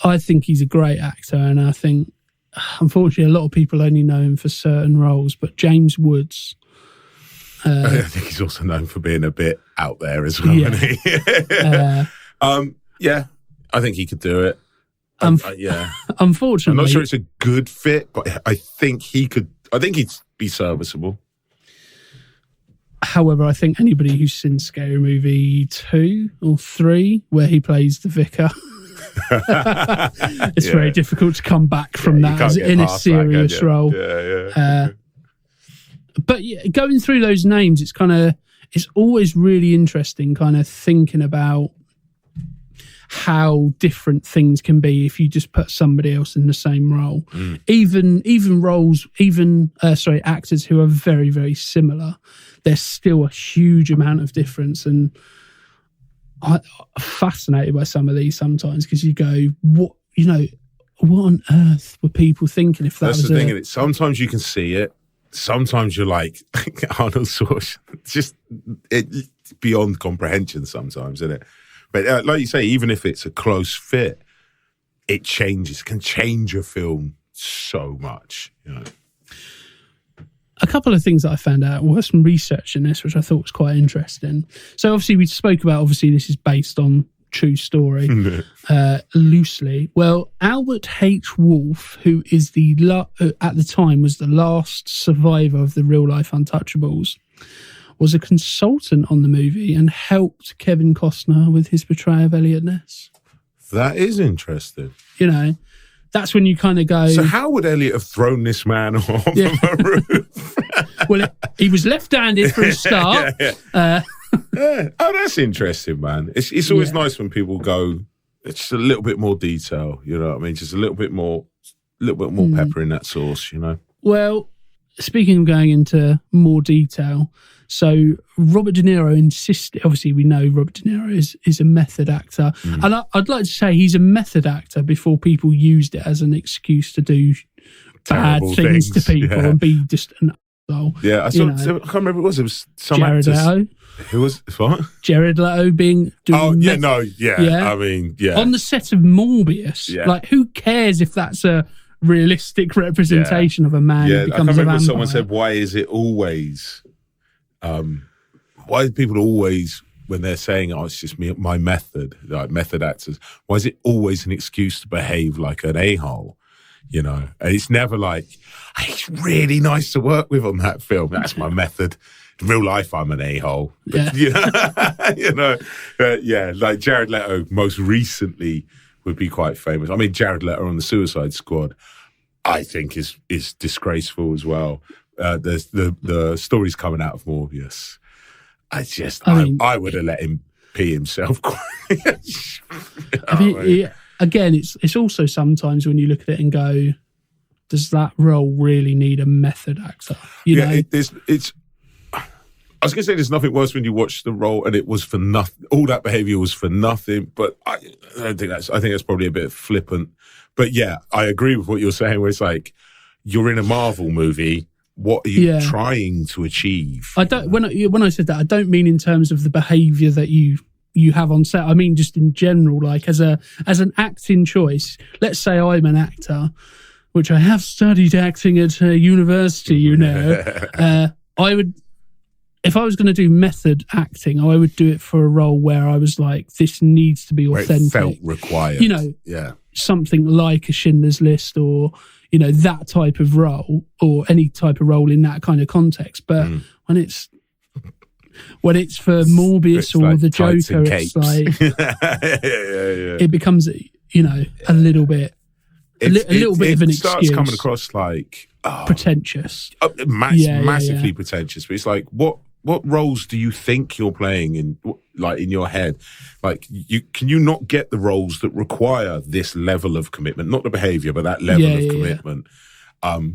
I think he's a great actor, and I think, unfortunately, a lot of people only know him for certain roles, but James Woods. I think he's also known for being a bit out there as well, isn't he? Yeah, I think he could do it. Unfortunately. I'm not sure it's a good fit, but I think he'd be serviceable. However, I think anybody who's seen Scary Movie 2 or 3, where he plays the vicar... it's very difficult to come back from that as in a serious role. But going through those names, it's always really interesting kind of thinking about how different things can be if you just put somebody else in the same role. Even actors who are very, very similar, there's still a huge amount of difference. And I'm fascinated by some of these sometimes, because you go, what on earth were people thinking if that's the thing? Sometimes you can see it. Sometimes you're like, Arnold Schwarzenegger, just it's beyond comprehension sometimes, isn't it? But like you say, even if it's a close fit, it can change a film so much, A couple of things that I found out was some research in this, which I thought was quite interesting. So obviously we spoke about, this is based on true story, loosely. Well, Albert H. Wolfe, who is at the time was the last survivor of the real life Untouchables, was a consultant on the movie and helped Kevin Costner with his portrayal of Eliot Ness. That is interesting. That's when you kind of go... So how would Eliot have thrown this man off of a roof? Well, he was left-handed for a start. Oh, that's interesting, man. It's always nice when people go, it's just a little bit more detail, you know what I mean? Just a little bit more pepper in that sauce, Well, speaking of going into more detail, so Robert De Niro insisted, obviously we know Robert De Niro is a method actor. And I'd like to say he's a method actor before people used it as an excuse to do Terrible bad things to people and be just an asshole. Yeah, I can't remember who it was. It was some Jared actors. Leto. Who was what? Jared Leto doing I mean, on the set of Morbius. Yeah. Like, who cares if that's a realistic representation of a man who I becomes can't a remember vampire? someone said, why is it always why do people always, when they're saying, oh, it's just me, my method, like method actors, why is it always an excuse to behave like an a-hole? You know, and it's never like, hey, it's really nice to work with on that film. That's my method. In real life, I'm an a-hole. But, like Jared Leto most recently would be quite famous. I mean, Jared Leto on the Suicide Squad, I think is disgraceful as well. There's the stories coming out of Morbius. I would have let him pee himself. Again, it's also sometimes when you look at it and go, does that role really need a method actor? You know? I was going to say there's nothing worse when you watch the role and it was for nothing. All that behaviour was for nothing. But I think that's probably a bit flippant. But yeah, I agree with what you're saying. Where it's like you're in a Marvel movie. What are you trying to achieve? I don't. When I said that, I don't mean in terms of the behaviour that you have on set. I mean just in general, like as an acting choice. Let's say I'm an actor, which I have studied acting at a university. You know, I would. If I was going to do method acting, I would do it for a role where I was like, this needs to be authentic. Where it felt required. You know, something like a Schindler's List or, you know, that type of role or any type of role in that kind of context. But when it's for Morbius or like the Joker, it's like, it becomes, you know, a little bit, a little bit of an excuse. It starts coming across like pretentious. Massively pretentious. But it's like, what roles do you think you're playing in your head? Like, can you not get the roles that require this level of commitment? Not the behaviour, but that level of commitment.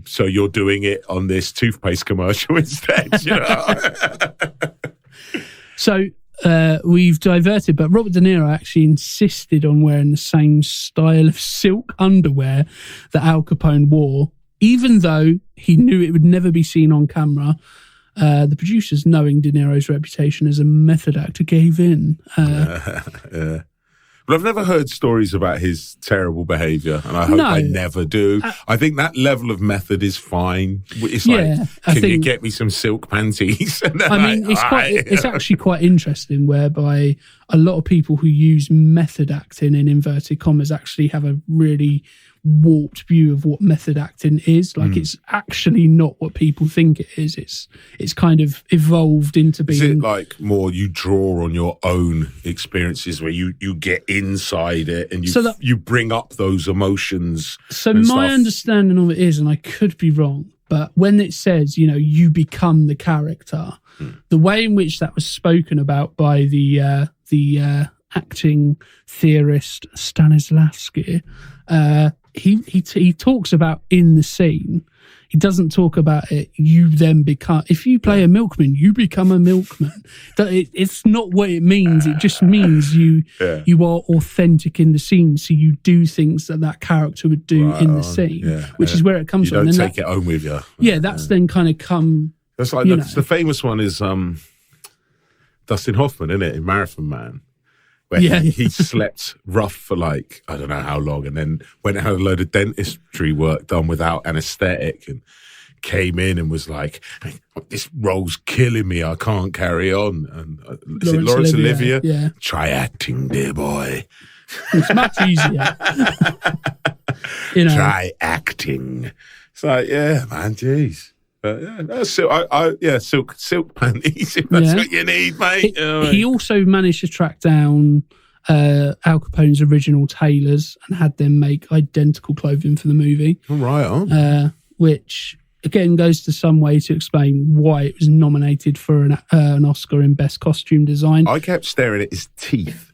So you're doing it on this toothpaste commercial instead, you know? So we've diverted, but Robert De Niro actually insisted on wearing the same style of silk underwear that Al Capone wore, even though he knew it would never be seen on camera. The producers, knowing De Niro's reputation as a method actor, gave in. But I've never heard stories about his terrible behaviour, and I hope I never do. I think that level of method is fine. It's can you get me some silk panties? It's actually quite interesting, whereby a lot of people who use method acting in inverted commas actually have a really warped view of what method acting is. Like, it's actually not what people think it is. It's kind of evolved into being... Is it like more you draw on your own experiences where you get inside it and you bring up those emotions? So my understanding of it is, and I could be wrong, but when it says, you know, you become the character, the way in which that was spoken about by the acting theorist Stanislavski, he talks about in the scene. He doesn't talk about it. You then become. If you play a milkman, you become a milkman. It's not what it means. It just means you are authentic in the scene. So you do things that character would do in the scene, which is where it comes from. You don't take it home with you. Yeah, that's then kind of come. That's like the famous one is Dustin Hoffman, isn't it, in Marathon Man? Where he slept rough for like, I don't know how long, and then went and had a load of dentistry work done without anaesthetic and came in and was like, this role's killing me, I can't carry on. And is it Laurence Olivier? Yeah. Try acting, dear boy. It's much easier. Try acting. It's like, yeah, man, jeez. Silk panties, if that's what you need, mate. He also managed to track down Al Capone's original tailors and had them make identical clothing for the movie. All right, which again goes to some way to explain why it was nominated for an Oscar in Best Costume Design. I kept staring at his teeth.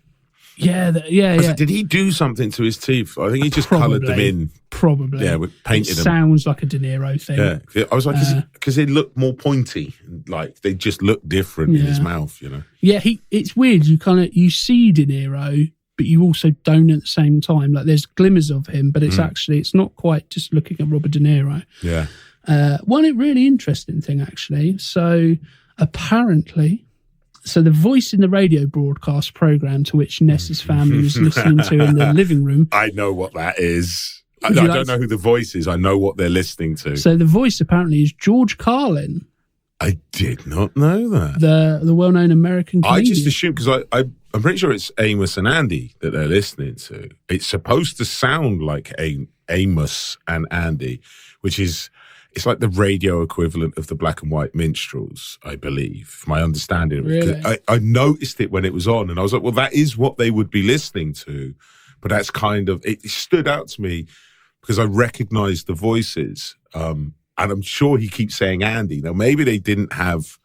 Yeah. Did he do something to his teeth? I think he just coloured them in Probably. Yeah, we painted them. Sounds like a De Niro thing. Yeah, I was like, because they look more pointy, like they just look different in his mouth, you know. Yeah, it's weird. You see De Niro, but you also don't at the same time. Like there's glimmers of him, but it's it's not quite just looking at Robert De Niro. Yeah. One really interesting thing actually. So apparently. So the voice in the radio broadcast program to which Ness's family was listening to in the living room. I know what that is. I don't know who the voice is. I know what they're listening to. So the voice apparently is George Carlin. I did not know that. The well-known American comedian. I just assumed, because I'm pretty sure it's Amos and Andy that they're listening to. It's supposed to sound like Amos and Andy, which is... It's like the radio equivalent of the black and white minstrels, I believe, my understanding of it. Really? I noticed it when it was on, and I was like, well, that is what they would be listening to. But that's kind of, it stood out to me because I recognized the voices. And I'm sure he keeps saying Andy. Now, maybe they didn't have,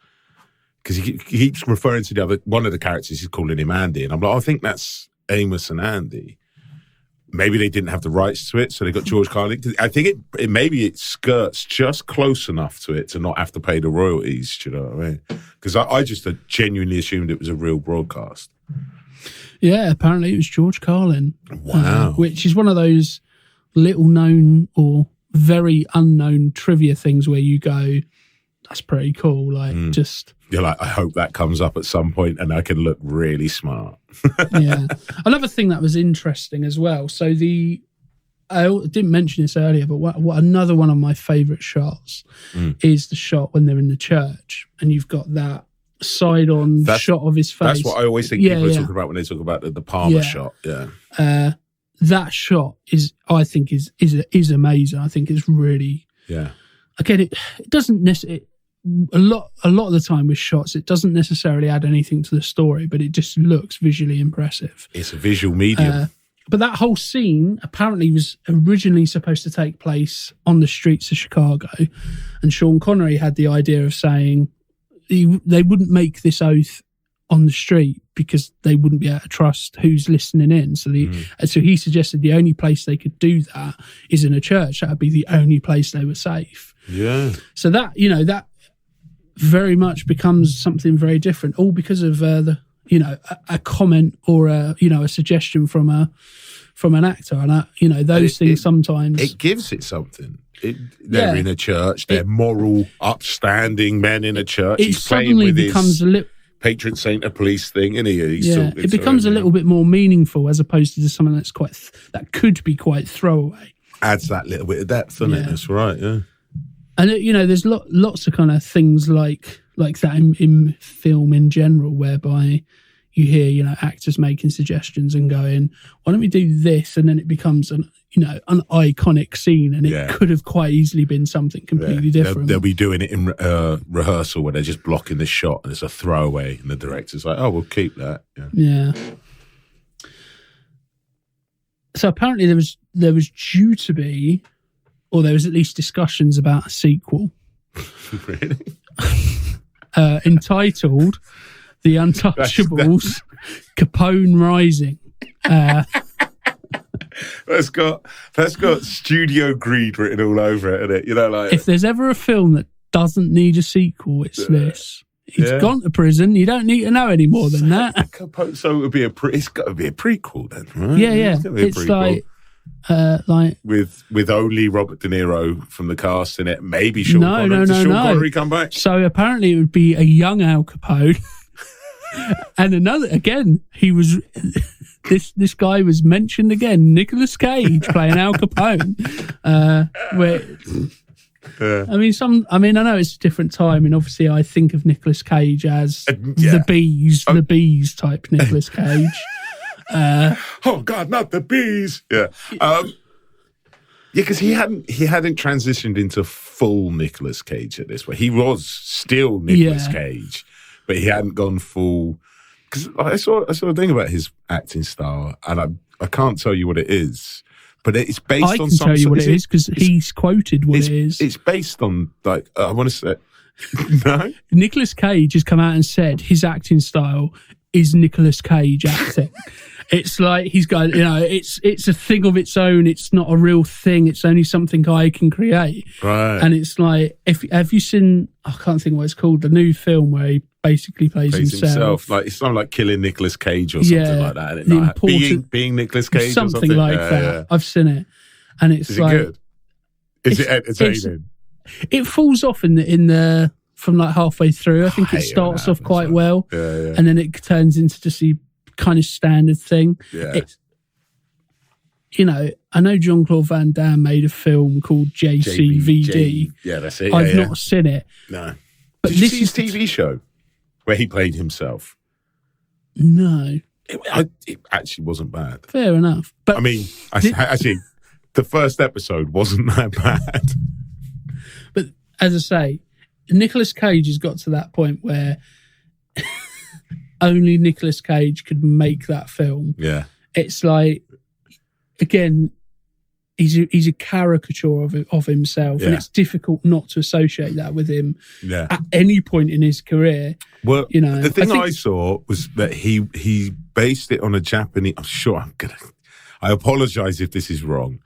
because he keeps referring to one of the characters, he's calling him Andy. And I'm like, I think that's Amos and Andy. Maybe they didn't have the rights to it, so they got George Carlin. I think it skirts just close enough to it to not have to pay the royalties. Do you know what I mean? Because I just genuinely assumed it was a real broadcast. Yeah, apparently it was George Carlin. Wow. Which is one of those little known or very unknown trivia things where you go, that's pretty cool. Like, just... You're like, I hope that comes up at some point and I can look really smart. Yeah. Another thing that was interesting as well. So I didn't mention this earlier, but what another one of my favourite shots is the shot when they're in the church and you've got that side-on shot of his face. That's what I always think people are talking about when they talk about the Palma shot. Yeah. That shot I think is amazing. I think it's really... Yeah. Again, it doesn't necessarily... A lot of the time with shots, it doesn't necessarily add anything to the story, but it just looks visually impressive. It's a visual medium. But that whole scene apparently was originally supposed to take place on the streets of Chicago, and Sean Connery had the idea of saying they wouldn't make this oath on the street because they wouldn't be able to trust who's listening in. So he suggested the only place they could do that is in a church. That would be the only place they were safe. Yeah. So that very much becomes something very different, all because of a comment or a suggestion from an actor, and those things sometimes it gives it something. They're in a church. They're moral, upstanding men in a church. It He's playing suddenly with becomes his patron saint of police thing, and it becomes a little bit more meaningful as opposed to something that could be quite throwaway. Adds that little bit of depth, doesn't it? That's right. Yeah. And there's lots of kind of things like that in film in general, whereby you hear actors making suggestions and going, "Why don't we do this?" And then it becomes an iconic scene, and it could have quite easily been something completely different. They'll be doing it in rehearsal where they're just blocking the shot and it's a throwaway, and the director's like, "Oh, we'll keep that." Yeah. So apparently there was due to be, or there was at least discussions about a sequel. Really? Entitled The Untouchables, Capone Rising. That's got studio greed written all over it, isn't it? Like, if there's ever a film that doesn't need a sequel, it's this. He's gone to prison. You don't need to know any more than that. Capone, so it would be it's got to be a prequel then, right? Yeah. It's like with only Robert De Niro from the cast in it. Maybe Sean Connery. Does Sean Connery come back? So apparently it would be a young Al Capone. And another, again, he was... This guy was mentioned again, Nicolas Cage playing Al Capone. I know it's a different time, and obviously I think of Nicolas Cage as the bees type Nicolas Cage. Oh God, not the bees! Yeah, because he hadn't transitioned into full Nicolas Cage at this point. He was still Nicolas Cage, but he hadn't gone full. Because I saw a thing about his acting style, and I can't tell you what it is, but it's based on. I can tell you what it is because he's quoted what it is. It's based on I want to say no. Nicolas Cage has come out and said his acting style is Nicolas Cage acting, It's like he's going, it's a thing of its own. It's not a real thing. It's only something I can create. Right. And it's like, have you seen, I can't think what it's called, the new film where he basically plays himself. Like it's not like killing Nicolas Cage or something like that. The important, being Nicolas Cage something or something like that. Yeah. I've seen it. And it's Is like... it good? Is it entertaining? It falls off in the from like halfway through. I think it starts off quite well. Yeah. And then it turns into just a kind of standard thing. Yeah. It's, I know Jean-Claude Van Damme made a film called JCVD. Yeah, that's it. I've not seen it. No. But Did you this see his is TV show where he played himself? No. It actually wasn't bad. Fair enough. But I mean, actually, the first episode wasn't that bad. But as I say, Nicolas Cage has got to that point where only Nicolas Cage could make that film. Yeah. It's like, again, he's a caricature of himself, and it's difficult not to associate that with him at any point in his career. Well, the thing I saw was that he based it on a Japanese. I apologize if this is wrong,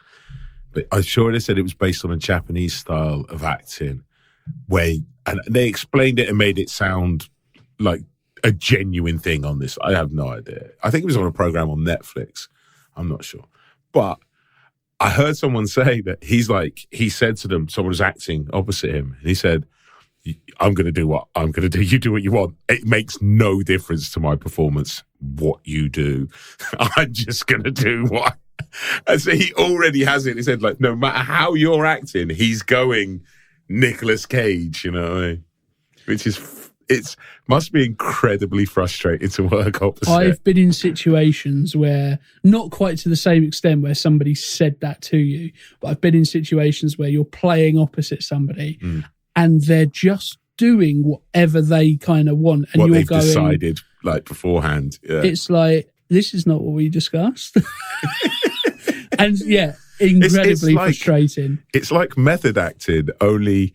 but I'm sure they said it was based on a Japanese style of acting, and they explained it and made it sound like a genuine thing on this. I have no idea. I think it was on a program on Netflix. I'm not sure, but I heard someone say that he said to them, someone was acting opposite him, and he said, I'm going to do what I'm going to do. You do what you want. It makes no difference to my performance what you do. I'm just going to do what. And so he already has it. He said, like, no matter how you're acting, he's going Nicolas Cage, you know what I mean? Which is, must be incredibly frustrating to work opposite. I've been in situations where, not quite to the same extent where somebody said that to you, but I've been in situations where you're playing opposite somebody and they're just doing whatever they kind of want. And what you're they've going, decided, like, beforehand. Yeah. It's like, this is not what we discussed. And yeah, incredibly frustrating. It's like method acting, only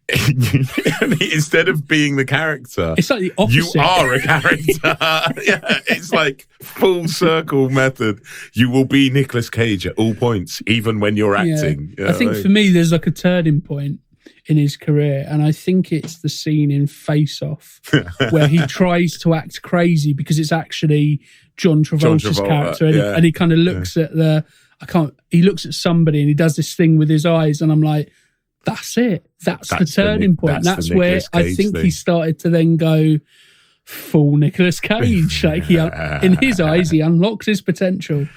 instead of being the character, it's like the opposite. You are a character. Yeah, it's like full circle method. You will be Nicolas Cage at all points, even when you're acting. I think for me, there's like a turning point in his career, and I think it's the scene in Face Off where he tries to act crazy because it's actually John Travolta's character, and he kind of looks at he looks at somebody and he does this thing with his eyes, and I'm like, that's it. That's the turning point. That's where I think he started to then go full Nicolas Cage. Like in his eyes, he unlocks his potential.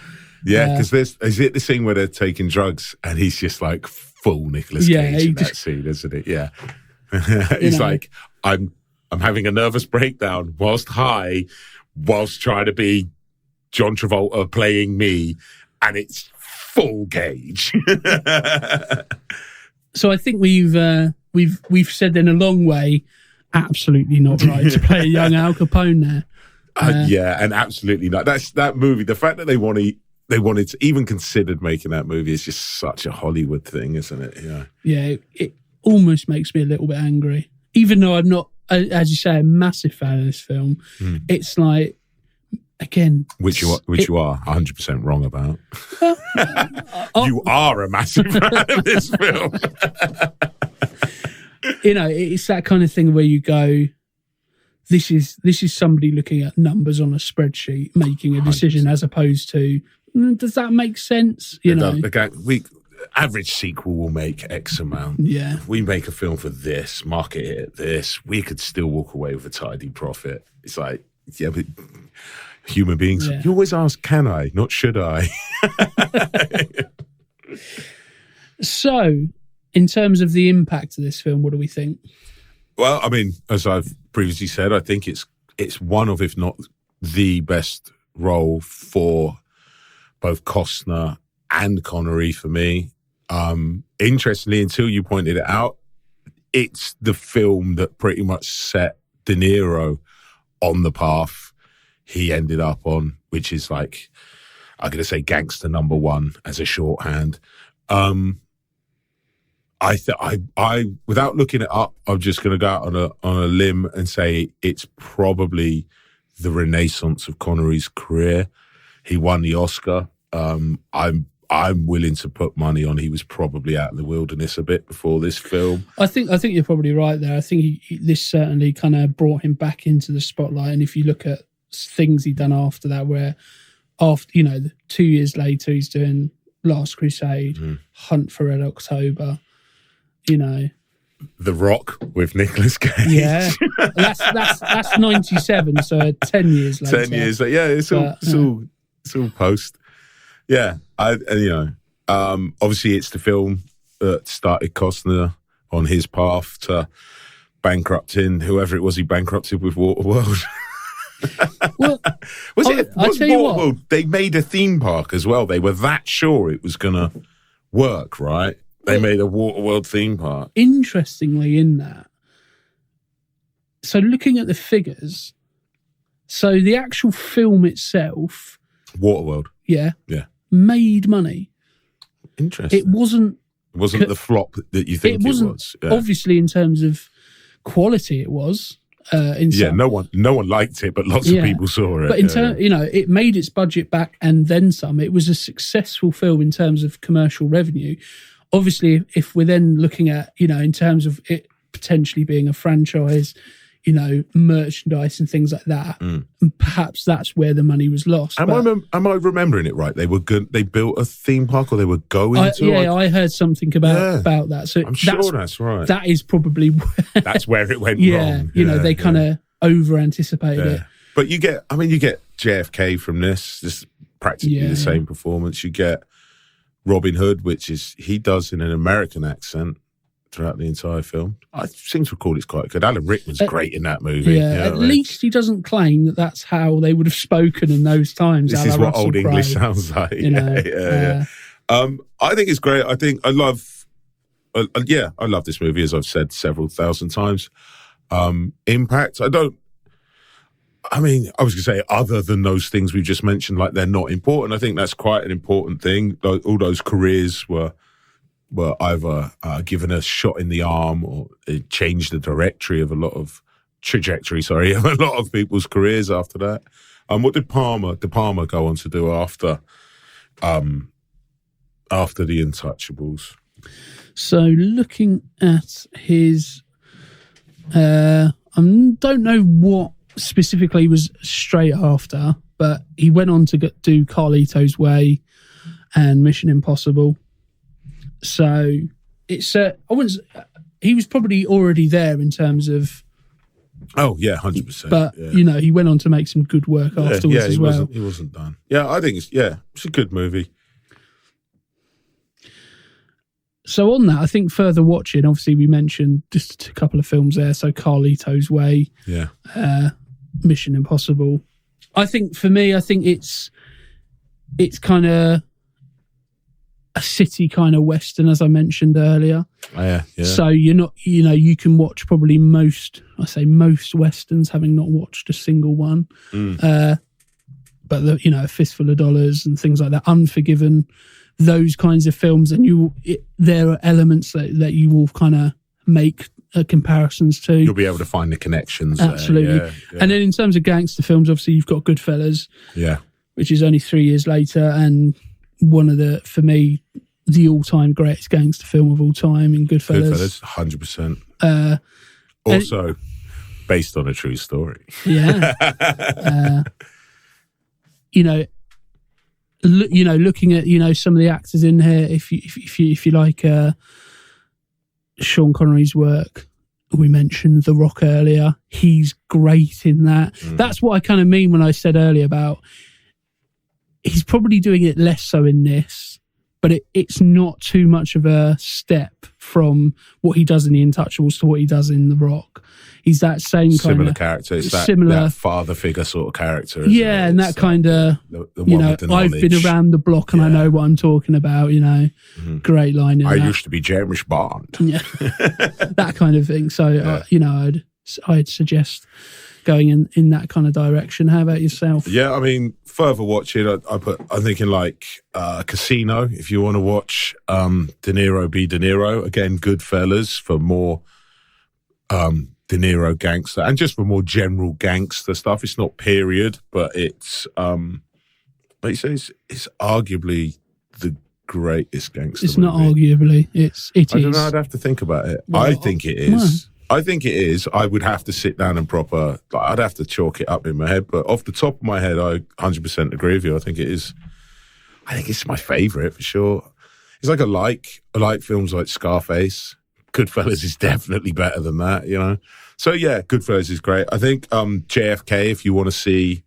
Yeah, because is it the scene where they're taking drugs and he's just like full Nicolas Cage in that scene, isn't it? Yeah. He's like, I'm having a nervous breakdown whilst high, whilst trying to be John Travolta playing me, and it's full Cage. So I think we've said in a long way, absolutely not right to play a young Al Capone there. Yeah, and absolutely not. That's that movie. The fact that they wanted to even considered making that movie is just such a Hollywood thing, isn't it? Yeah. Yeah, it almost makes me a little bit angry. Even though I'm not, as you say, a massive fan of this film, it's like, again... Which you are 100% wrong about. You are a massive fan of this film. It's that kind of thing where you go, this is somebody looking at numbers on a spreadsheet, making a decision 100%. As opposed to, does that make sense? Average sequel will make X amount. Yeah. We make a film for this, market it at this, we could still walk away with a tidy profit. It's like, yeah, but human beings, you always ask, can I, not should I? So, in terms of the impact of this film, what do we think? Well, I mean, as I've previously said, I think it's one of, if not the best role for both Costner and Connery for me. Interestingly, until you pointed it out, it's the film that pretty much set De Niro on the path he ended up on, which is like, I'm going to say gangster number one as a shorthand. I without looking it up, I'm just going to go out on a limb and say it's probably the renaissance of Connery's career. He won the Oscar. I'm willing to put money on he was probably out in the wilderness a bit before this film. I think you're probably right there. I think this certainly kind of brought him back into the spotlight. And if you look at things he'd done after that, where 2 years later he's doing Last Crusade, Hunt for Red October, The Rock with Nicolas Cage. Yeah, that's 97, so 10 years later. 10 years, it's all post. Yeah, obviously it's the film that started Costner on his path to bankrupting whoever it was he bankrupted with Waterworld. Well, was Waterworld? What? They made a theme park as well. They were that sure it was going to work, right? They made a Waterworld theme park. Interestingly, in that, so looking at the figures, so the actual film itself, Waterworld, yeah, made money. Interesting. It wasn't the flop that you think it was. Yeah. Obviously, in terms of quality, it was. No one liked it, but lots of people saw it. But in terms, it made its budget back and then some. It was a successful film in terms of commercial revenue. Obviously, if we're then looking at, in terms of it potentially being a franchise, merchandise and things like that, perhaps that's where the money was lost. Am I remembering it right? They were good. They built a theme park, or they were going to. Yeah, I heard something about that. So I'm sure that's right. That is probably that's where it went wrong. They kind of over anticipated it. But you get JFK from this. This is practically the same performance. You get Robin Hood, which he does in an American accent throughout the entire film. I seem to recall it's quite good. Alan Rickman's great in that movie. Yeah, at least he doesn't claim that that's how they would have spoken in those times. This is what Russell Old English sounds like. I think it's great. I love this movie, as I've said several thousand times. Impact, I was going to say, other than those things we've just mentioned, like they're not important. I think that's quite an important thing. All those careers were either given a shot in the arm, or it changed the trajectory of a lot of people's careers after that. What did De Palma go on to do after the Untouchables? So looking at his, I don't know what specifically was straight after, but he went on to do Carlito's Way and Mission Impossible. So it's he was probably already there in terms of 100%. But he went on to make some good work afterwards as well. He wasn't done. Yeah, I think it's a good movie. So on that, I think further watching, obviously we mentioned just a couple of films there. So Carlito's Way, Mission Impossible. I think for me, it's kind of a city kind of Western, as I mentioned earlier. Oh, yeah. So you're not, you can watch probably most Westerns, having not watched a single one. But A Fistful of Dollars and things like that, Unforgiven, those kinds of films, and there are elements that you will kind of make comparisons to. You'll be able to find the connections. Absolutely. Yeah. And then in terms of gangster films, obviously you've got Goodfellas, which is only 3 years later, and one of for me, the all-time greatest gangster film of all time in Goodfellas. 100%. Also based on a true story. Yeah. Looking at some of the actors in here, if you like Sean Connery's work, we mentioned The Rock earlier. He's great in that. That's what I kind of mean when I said earlier about he's probably doing it less so in this, but it's not too much of a step from what he does in The Untouchables to what he does in The Rock. He's that same similar kind of character. It's that father figure sort of character. Yeah, and that kind of, I've been around the block and I know what I'm talking about, great line in I that. used to be James Bond. Yeah, that kind of thing. So, I'd suggest going in that kind of direction. How about yourself? Yeah, further watching, I'm thinking like Casino, if you want to watch De Niro be De Niro. Again, Goodfellas for more De Niro gangster, and just for more general gangster stuff. It's not period, but it's like you say, it's arguably the greatest gangster It's movie. not arguably. It I don't is. know. I'd have to think about it. Well, I think it is. I think it is. I would have to sit down and I'd have to chalk it up in my head. But off the top of my head, I 100% agree with you. I think it is. I think it's my favourite for sure. It's like I like films like Scarface. Goodfellas is definitely better than that, you know. So yeah, Goodfellas is great. I think JFK, if you want to see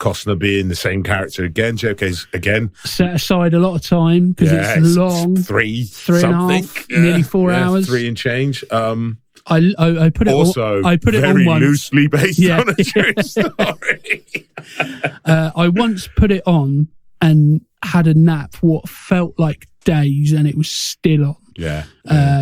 Costner being the same character again, JFK's again set aside a lot of time because it's long. Three and a half, nearly 4 hours. 3 and change. I put it also I put it very on once. loosely based on a true story. I once put it on and had a nap what felt like days, and it was still on. Yeah.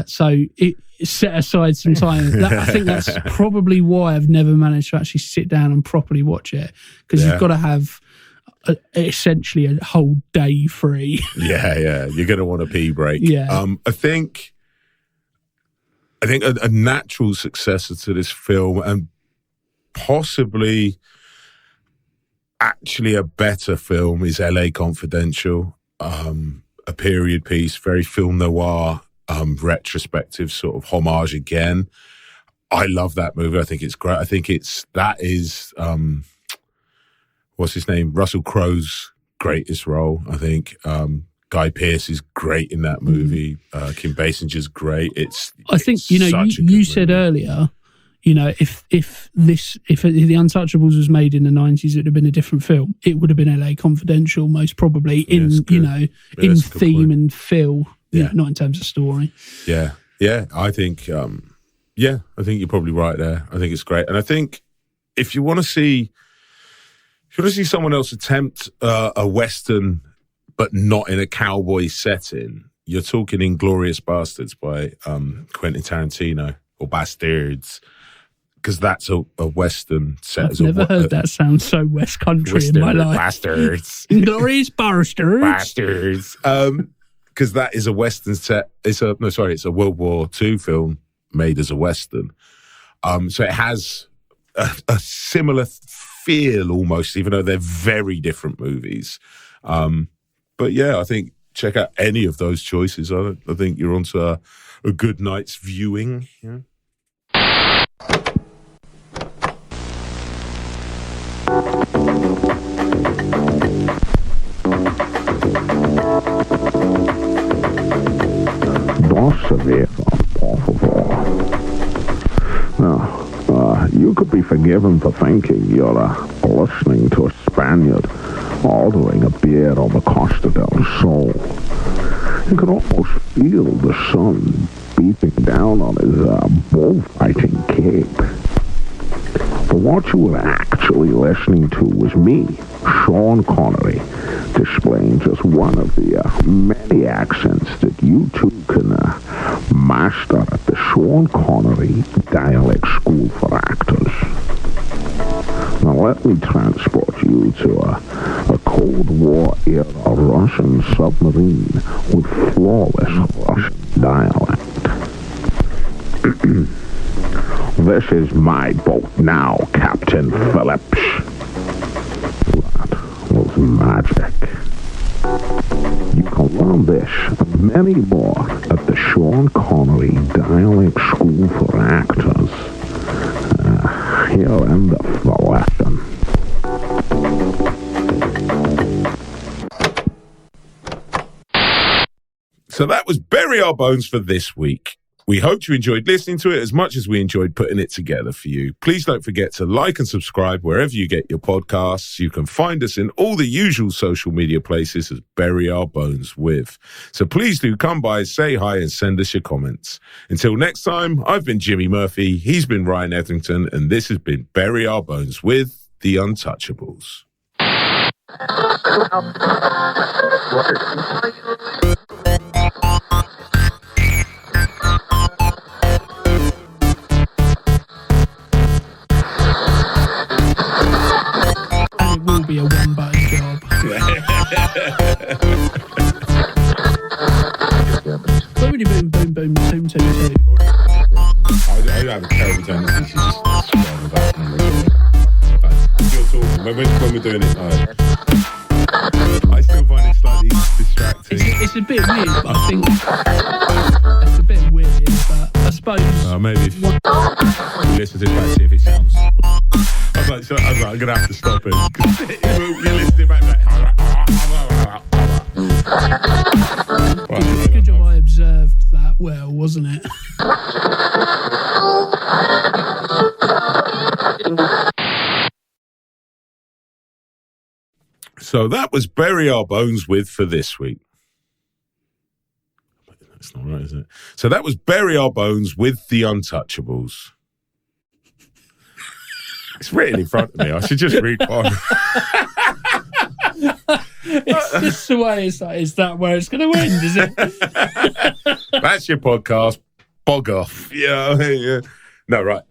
So it set aside some time. I think that's probably why I've never managed to actually sit down and properly watch it, because you've got to have essentially a whole day free. Yeah. You're going to want a pee break. Yeah. I think a natural successor to this film, and possibly actually a better film, is LA Confidential. A period piece, very film noir, retrospective sort of homage again. I love that movie. I think it's great. I think that is what's his name? Russell Crowe's greatest role. I think Guy Pearce is great in that movie. Kim Basinger's great. I think you said earlier, you know, if The Untouchables was made in the 90s, it would have been a different film. It would have been LA Confidential, most probably, in theme and feel, not in terms of story. Yeah. I think, I think you're probably right there. I think it's great, and I think if you want to see someone else attempt a Western, but not in a cowboy setting, you're talking Inglourious Bastards by Quentin Tarantino, or Bastards. Because that's a Western set. I've never heard that sound so West Country Western in my life. Bastards. Glorious Bastards. Bastards. Because that is a Western set. It's a World War II film made as a Western. So it has a similar feel almost, even though they're very different movies. But yeah, I think check out any of those choices. I think you're onto a good night's viewing. Yeah. Now, you could be forgiven for thinking you're listening to a Spaniard ordering a beer on the Costa del Sol. You could almost feel the sun beating down on his bullfighting cape. But what you were actually listening to was me, Sean Connery, displaying just one of the many accents that you too can master at the Sean Connery Dialect School for Actors. Now let me transport you to a Cold War-era Russian submarine with flawless Russian dialect. This is my boat now, Captain Phillips. That was magic. You can learn this and many more at the Sean Connery Dialect School for Actors. Here end of the lesson. So that was Bury Our Bones for this week. We hope you enjoyed listening to it as much as we enjoyed putting it together for you. Please don't forget to like and subscribe wherever you get your podcasts. You can find us in all the usual social media places as Bury Our Bones With. So please do come by, say hi, and send us your comments. Until next time, I've been Jimmy Murphy, he's been Ryan Etherington, and this has been Bury Our Bones With The Untouchables. And it will be a one-button job. Boom, boom, boom, boom, boom, boom, boom. I have a terrible tendency to just scroll back and record. Like, you're talking, when we're doing it, It's a bit weird, but I think it's a bit weird, but I suppose... maybe if you listen to it back, see if it sounds... I was like, I'm going to have to stop it. You listen to it back, Good job I observed that well, wasn't it? So that was Bury Our Bones With for this week. That's not right, is it? So that was Bury Our Bones with the Untouchables. It's written in front of me. I should just read one. It's just the way it's like, is that where it's going to end, is it? That's your podcast. Bog off. Yeah. No, right.